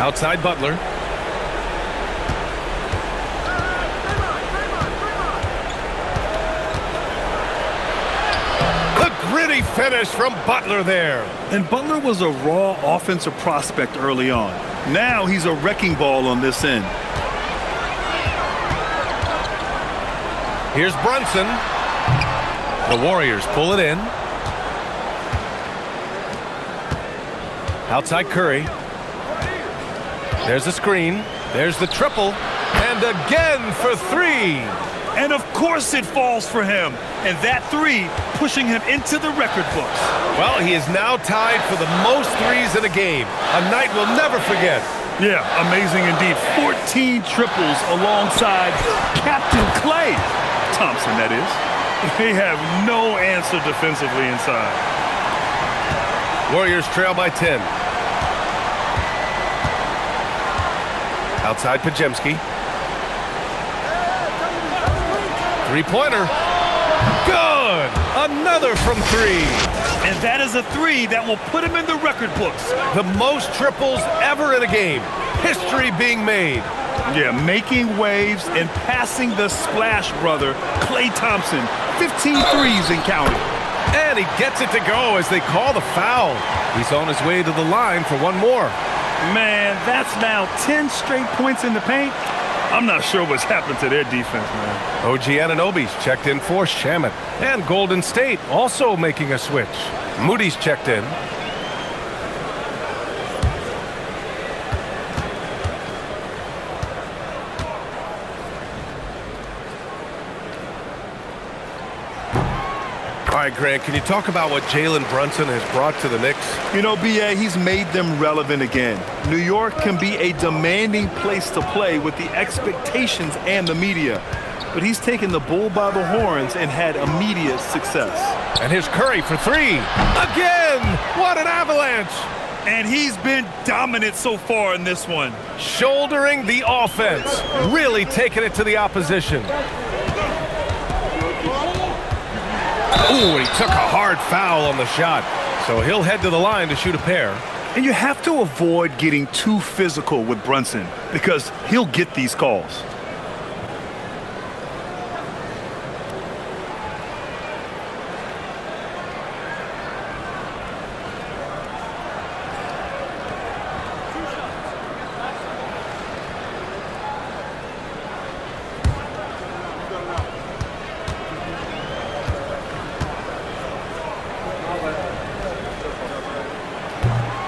Outside Butler. The Pretty finish from Butler there. And Butler was a raw offensive prospect early on. Now he's a wrecking ball on this end. Here's Brunson. The Warriors pull it in. Outside Curry. There's the screen. There's the triple. And again for three. And of course it falls for him. And that three pushing him into the record books. Well, he is now tied for the most threes in a game. A night we'll never forget. Yeah, amazing indeed. 14 triples alongside Captain Klay Thompson, that is. They have no answer defensively inside. Warriors trail by 10. Outside Pajemski. Three-pointer. Good! Another from three. And that is a three that will put him in the record books. The most triples ever in a game. History being made. Yeah, making waves and passing the splash brother, Klay Thompson. 15 threes and counting. And he gets it to go as they call the foul. He's on his way to the line for one more. Man, that's now 10 straight points in the paint. I'm not sure what's happened to their defense, man. OG Anunoby's checked in for Shamet. And Golden State also making a switch. Moody's checked in. All right, Grant, can you talk about what Jalen Brunson has brought to the Knicks? You know, B.A., he's made them relevant again. New York can be a demanding place to play with the expectations and the media. But he's taken the bull by the horns and had immediate success. And here's Curry for three. Again! What an avalanche! And he's been dominant so far in this one. Shouldering the offense. Really taking it to the opposition. Ooh, he took a hard foul on the shot. So he'll head to the line to shoot a pair. And you have to avoid getting too physical with Brunson because he'll get these calls.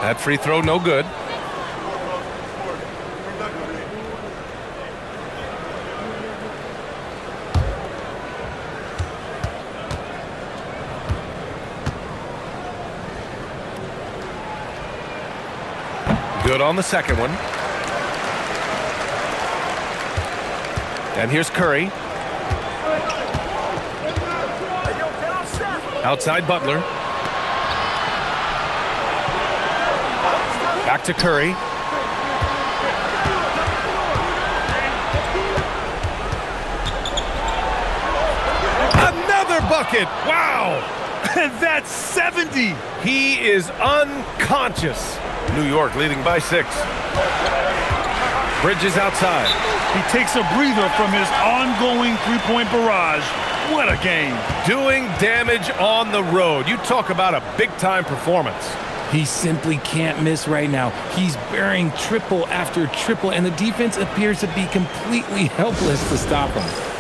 That free throw no good. Good on the second one. And here's Curry. Outside Butler. Back to Curry. Another bucket. Wow. And that's 70. He is unconscious. New York leading by 6. Bridges outside. He takes a breather from his ongoing three-point barrage. What a game. Doing damage on the road. You talk about a big-time performance. He simply can't miss right now. He's burying triple after triple, and the defense appears to be completely helpless to stop him.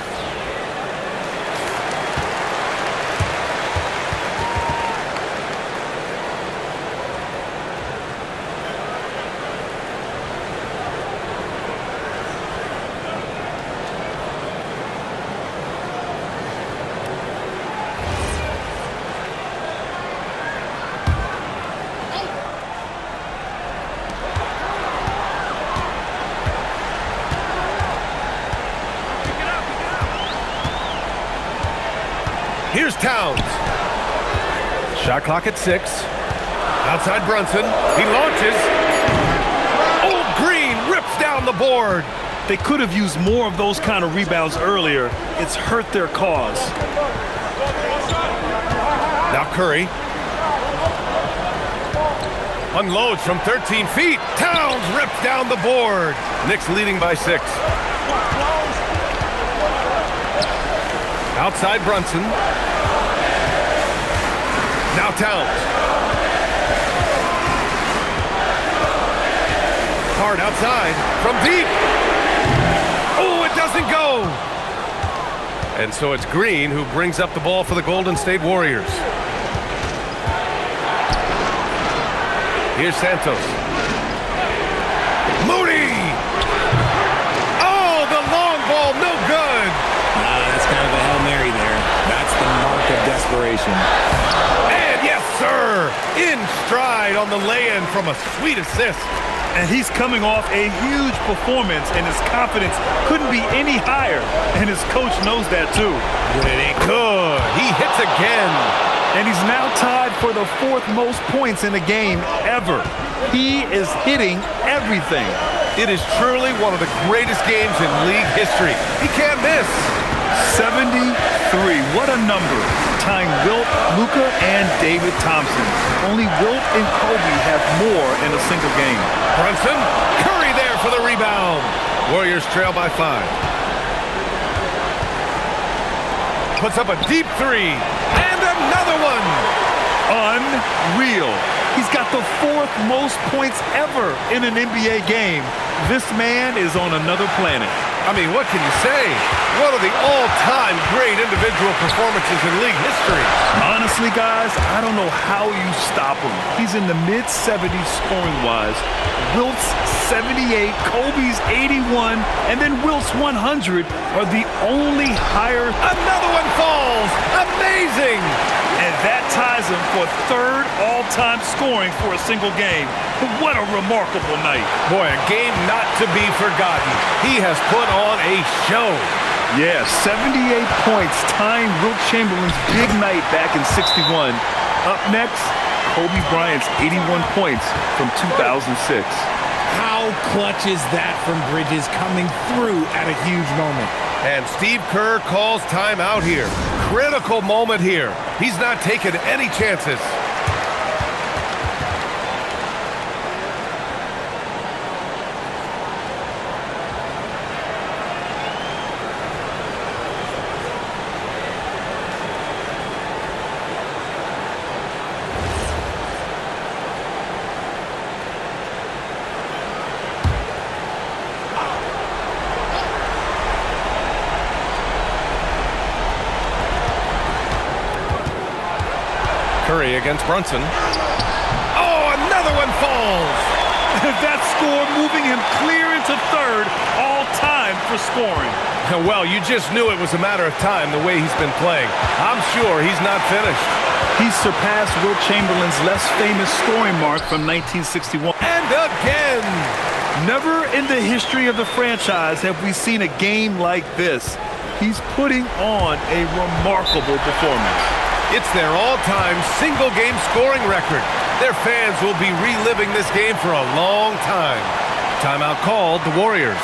Here's Towns. Shot clock at 6. Outside Brunson. He launches. Old Green rips down the board. They could have used more of those kind of rebounds earlier. It's hurt their cause. Now Curry. Unloads from 13 feet. Towns rips down the board. Knicks leading by 6. Outside Brunson. Now Towns. Hard outside from deep. Oh, it doesn't go. And so it's Green who brings up the ball for the Golden State Warriors. Here's Santos. Moody! Oh, the long ball, no good. That's kind of a Hail Mary there. That's the mark of desperation. And yes, sir, in stride on the lay-in from a sweet assist. And he's coming off a huge performance, and his confidence couldn't be any higher. And his coach knows that too. Good. He hits again. And he's now tied for the 4th most points in a game ever. He is hitting everything. It is truly one of the greatest games in league history. He can't miss. 73. What a number. Tying Wilt, Luka, and David Thompson. Only Wilt and Kobe have more in a single game. Brunson, Curry there for the rebound. Warriors trail by 5. Puts up a deep 3. And another one. Unreal. He's got the 4th most points ever in an NBA game. This man is on another planet. I mean, what can you say? One of the all-time great individual performances in league history. Honestly, guys, I don't know how you stop him. He's in the mid-70s scoring-wise. Wilt's 78, Kobe's 81, and then Wilt's 100 are the only higher. Another one falls. Amazing. And that ties him for 3rd all-time scoring for a single game. What a remarkable night. Boy, a game not to be forgotten. He has put on a show. Yeah, 78 points, tying Wilt Chamberlain's big night back in '61. Up next, Kobe Bryant's 81 points from 2006. How clutch is that from Bridges coming through at a huge moment? And Steve Kerr calls timeout here. Critical moment here. He's not taking any chances. Curry against Brunson. Oh, another one falls. That score moving him clear into 3rd all-time for scoring. Well, you just knew it was a matter of time the way he's been playing. I'm sure he's not finished. He's surpassed Wilt Chamberlain's less famous scoring mark from 1961. And again! Never in the history of the franchise have we seen a game like this. He's putting on a remarkable performance. It's their all-time single-game scoring record. Their fans will be reliving this game for a long time. Timeout called, the Warriors.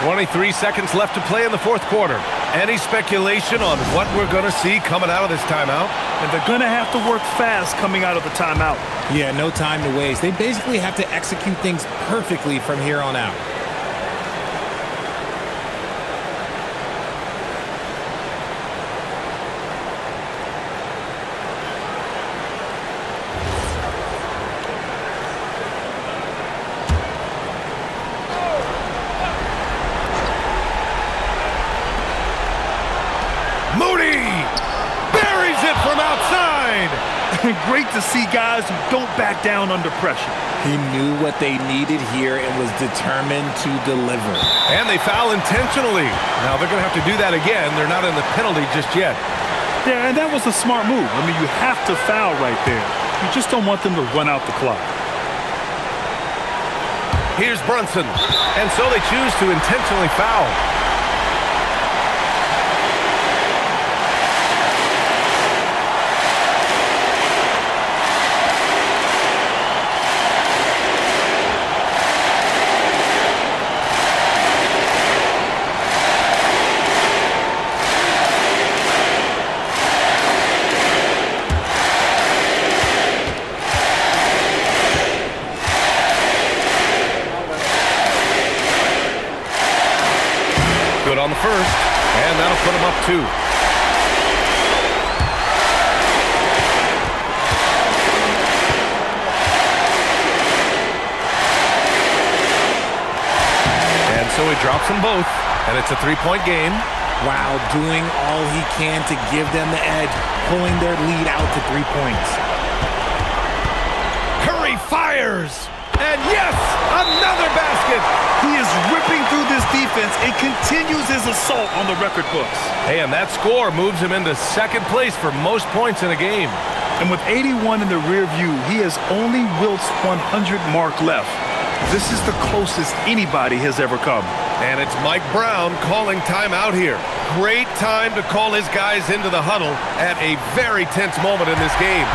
23 seconds left to play in the 4th quarter. Any speculation on what we're going to see coming out of this timeout? And they're going to have to work fast coming out of the timeout. Yeah, no time to waste. They basically have to execute things perfectly from here on out. Moody buries it from outside. Great to see guys who don't back down under pressure. He knew what they needed here and was determined to deliver. And they foul intentionally. Now they're going to have to do that again. They're not in the penalty just yet. Yeah, and that was a smart move. I mean, you have to foul right there. You just don't want them to run out the clock. Here's Brunson. And so they choose to intentionally foul. On the first, and that'll put him up 2. drops them both, and it's a three-point game. Wow, doing all he can to give them the edge, pulling their lead out to 3 points. Curry fires, and yes, another basket. He is ripping through this defense and continues his assault on the record books. Hey, and that score moves him into second place for most points in a game. And with 81 in the rear view, he has only Wilt's 100 mark left. This is the closest anybody has ever come. And it's Mike Brown calling timeout here. Great time to call his guys into the huddle at a very tense moment in this game.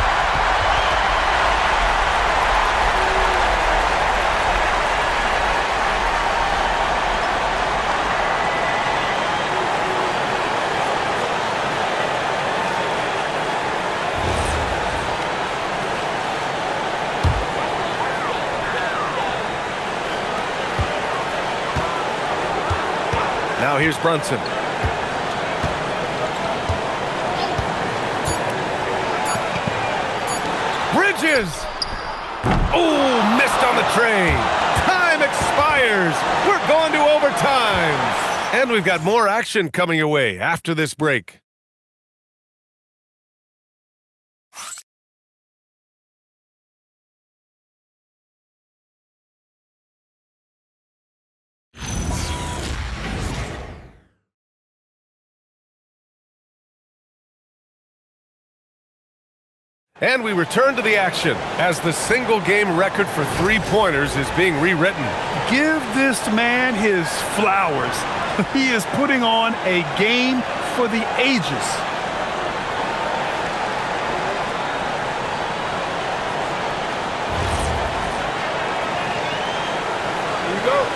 Now here's Brunson. Bridges! Oh, missed on the tray. Time expires. We're going to overtime. And we've got more action coming your way after this break. And we return to the action as the single-game record for three-pointers is being rewritten. Give this man his flowers. He is putting on a game for the ages. Here you go.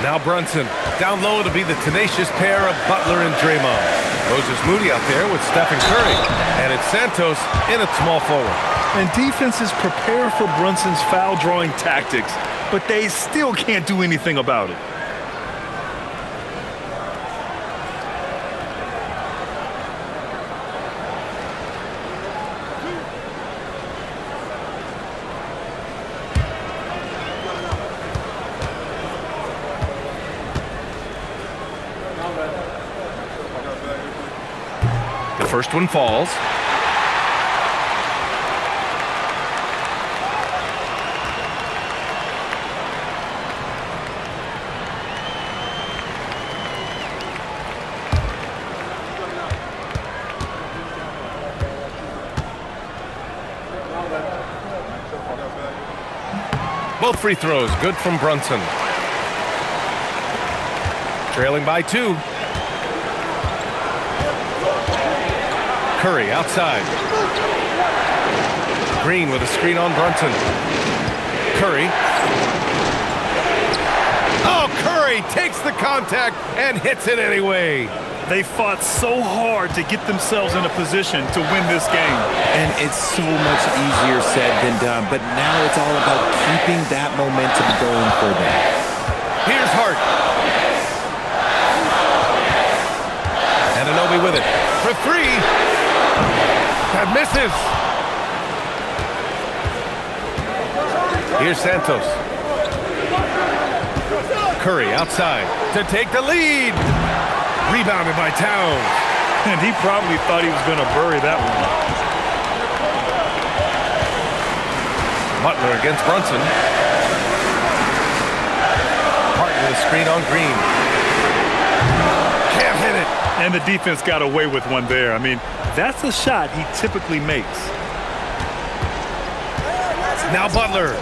Now Brunson. Down low to be the tenacious pair of Butler and Draymond. Moses Moody out there with Stephen Curry. And it's Santos in at small forward. And defenses prepare for Brunson's foul-drawing tactics, but they still can't do anything about it. The first one falls. Both free throws good from Brunson. Trailing by 2. Curry outside. Green with a screen on Brunson. Curry. Oh, Curry takes the contact and hits it anyway. They fought so hard to get themselves in a position to win this game. And it's so much easier said than done, but now it's all about keeping that momentum going for them. Here's Hart. And Anunoby with it. For 3. That misses. Here's Santos. Curry outside to take the lead. Rebounded by Towns. And he probably thought he was going to bury that one. Butler against Brunson. Hart with a screen on Green. Can't hit it. And the defense got away with one there. I mean, that's a shot he typically makes. Now Butler.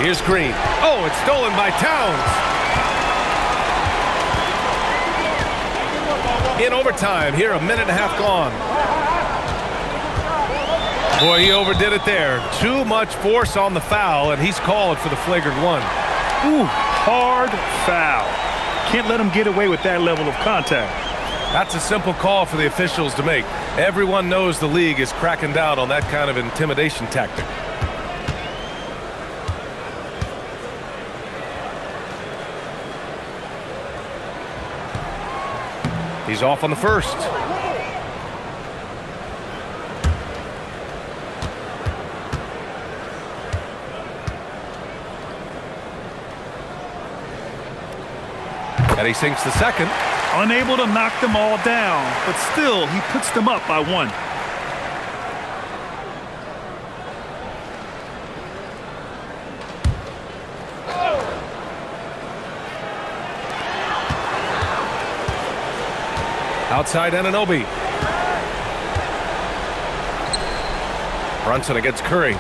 Here's Green. Oh, it's stolen by Towns. In overtime, here a minute and a half gone. Boy, he overdid it there. Too much force on the foul, and he's called for the flagrant 1. Ooh, hard foul. Can't let him get away with that level of contact. That's a simple call for the officials to make. Everyone knows the league is cracking down on that kind of intimidation tactic. He's off on the first. And he sinks the second. Unable to knock them all down, but still, he puts them up by 1. Outside Anunoby. Brunson against Curry.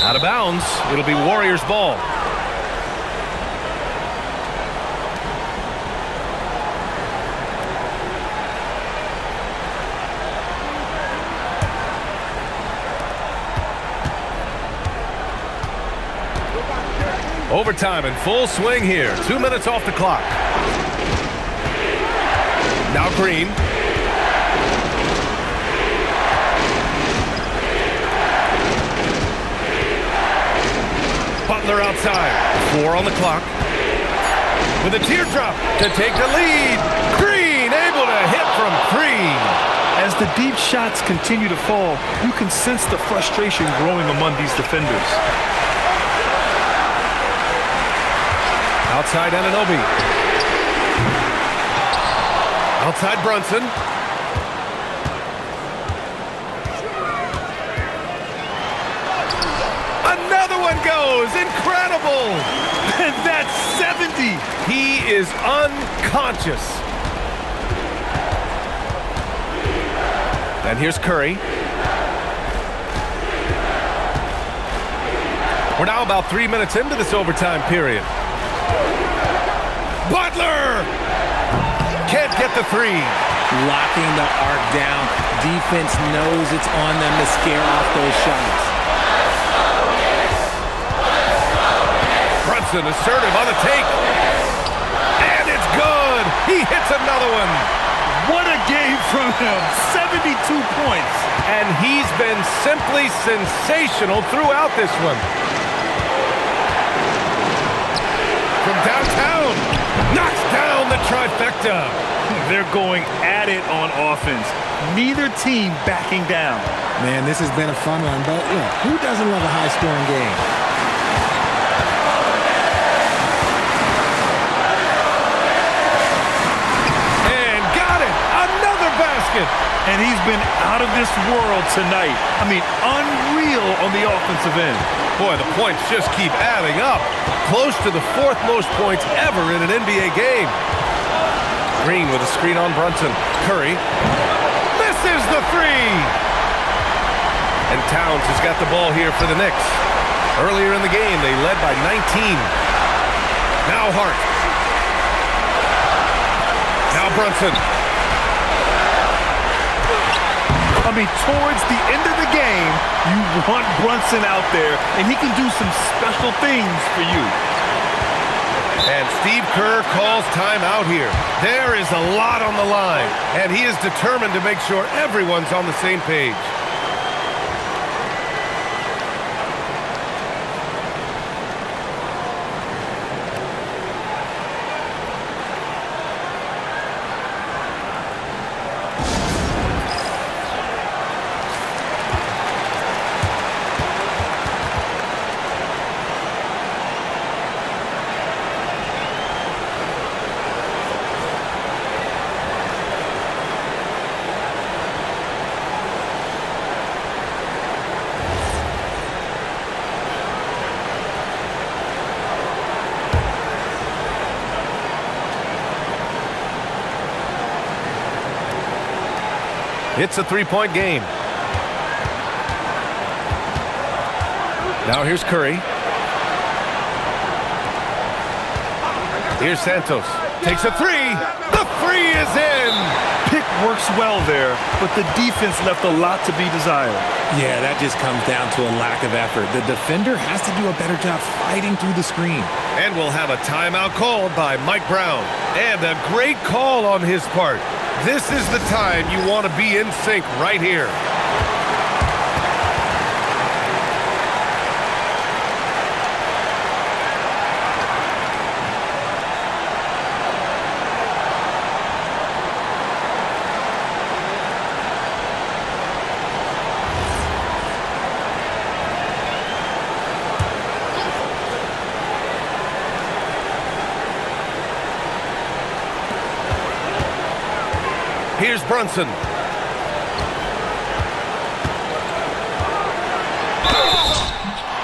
Out of bounds. It'll be Warriors ball. Overtime in full swing here. 2 minutes off the clock. Now Green. Butler outside. 4 on the clock. With a teardrop to take the lead. Green able to hit from 3. As the deep shots continue to fall, you can sense the frustration growing among these defenders. Outside Anunoby. Outside Brunson. Another one goes. Incredible. And that's 70. He is unconscious. And here's Curry. We're now about 3 minutes into this overtime period. Butler! Can't get the 3. Locking the arc down. Defense knows it's on them to scare off those shots. Brunson assertive on the take. And it's good. He hits another one. What a game from him. 72 points. And he's been simply sensational throughout this one. From downtown. Knocks down the trifecta. They're going at it on offense. Neither team backing down. Man, this has been a fun one, but look, who doesn't love a high-scoring game? And got it! Another basket! And he's been out of this world tonight. I mean, unreal on the offensive end. Boy, the points just keep adding up. Close to the 4th most points ever in an NBA game. Green with a screen on Brunson. Curry misses the 3. And Towns has got the ball here for the Knicks. Earlier in the game, they led by 19. Now Hart. Now Brunson. I mean, towards the end of the game, you want Brunson out there, and he can do some special things for you. And Steve Kerr calls timeout here. There is a lot on the line, and he is determined to make sure everyone's on the same page. It's a 3-point game. Now here's Curry. Here's Santos. Takes a 3. The 3 is in. Pick works well there, but the defense left a lot to be desired. Yeah, that just comes down to a lack of effort. The defender has to do a better job fighting through the screen. And we'll have a timeout called by Mike Brown. And a great call on his part. This is the time you want to be in sync right here. Here's Brunson.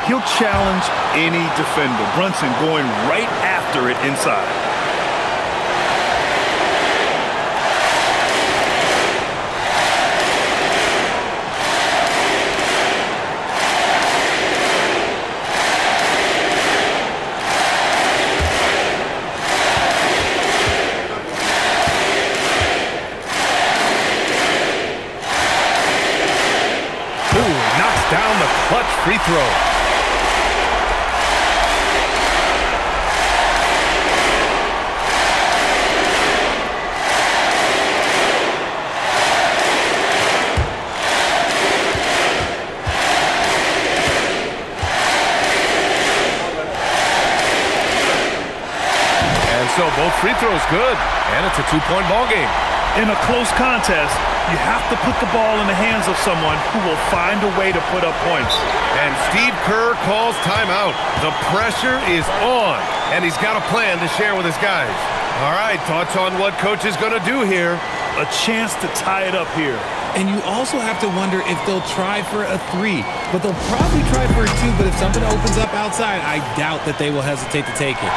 He'll challenge any defender. Brunson going right after it inside. Knocks down the clutch free throw. And so both free throws good, and it's a two-point ball game. In a close contest, you have to put the ball in the hands of someone who will find a way to put up points. And Steve Kerr calls timeout. The pressure is on, and he's got a plan to share with his guys. All right, thoughts on what coach is going to do here? A chance to tie it up here. And you also have to wonder if they'll try for a 3. But they'll probably try for a 2. But if something opens up outside, I doubt that they will hesitate to take it.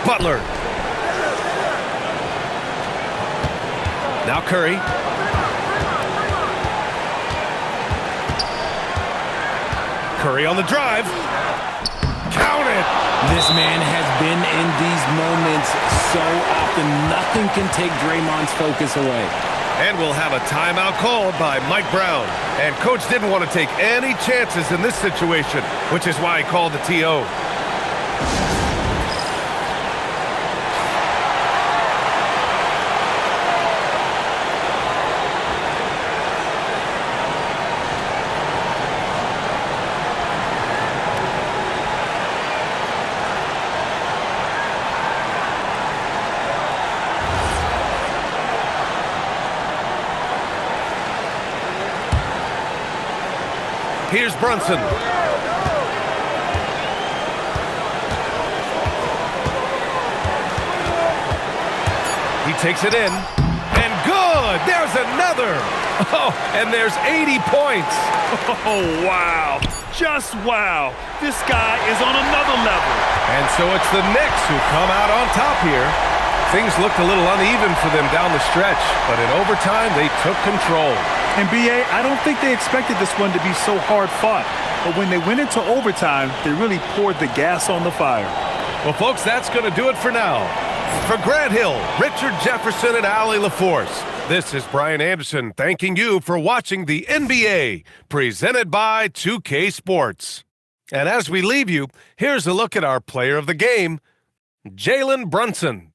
Butler. Now Curry. Curry on the drive. Count it. This man has been in these moments so often. Nothing can take Draymond's focus away. And we'll have a timeout called by Mike Brown. And coach didn't want to take any chances in this situation, which is why he called the TO. Here's Brunson. He takes it in. And good! There's another! Oh, and there's 80 points. Oh, wow. Just wow. This guy is on another level. And so it's the Knicks who come out on top here. Things looked a little uneven for them down the stretch, but in overtime, they took control. And B.A., I don't think they expected this one to be so hard-fought. But when they went into overtime, they really poured the gas on the fire. Well, folks, that's going to do it for now. For Grant Hill, Richard Jefferson, and Allie LaForce, this is Brian Anderson thanking you for watching the NBA, presented by 2K Sports. And as we leave you, here's a look at our player of the game, Jalen Brunson.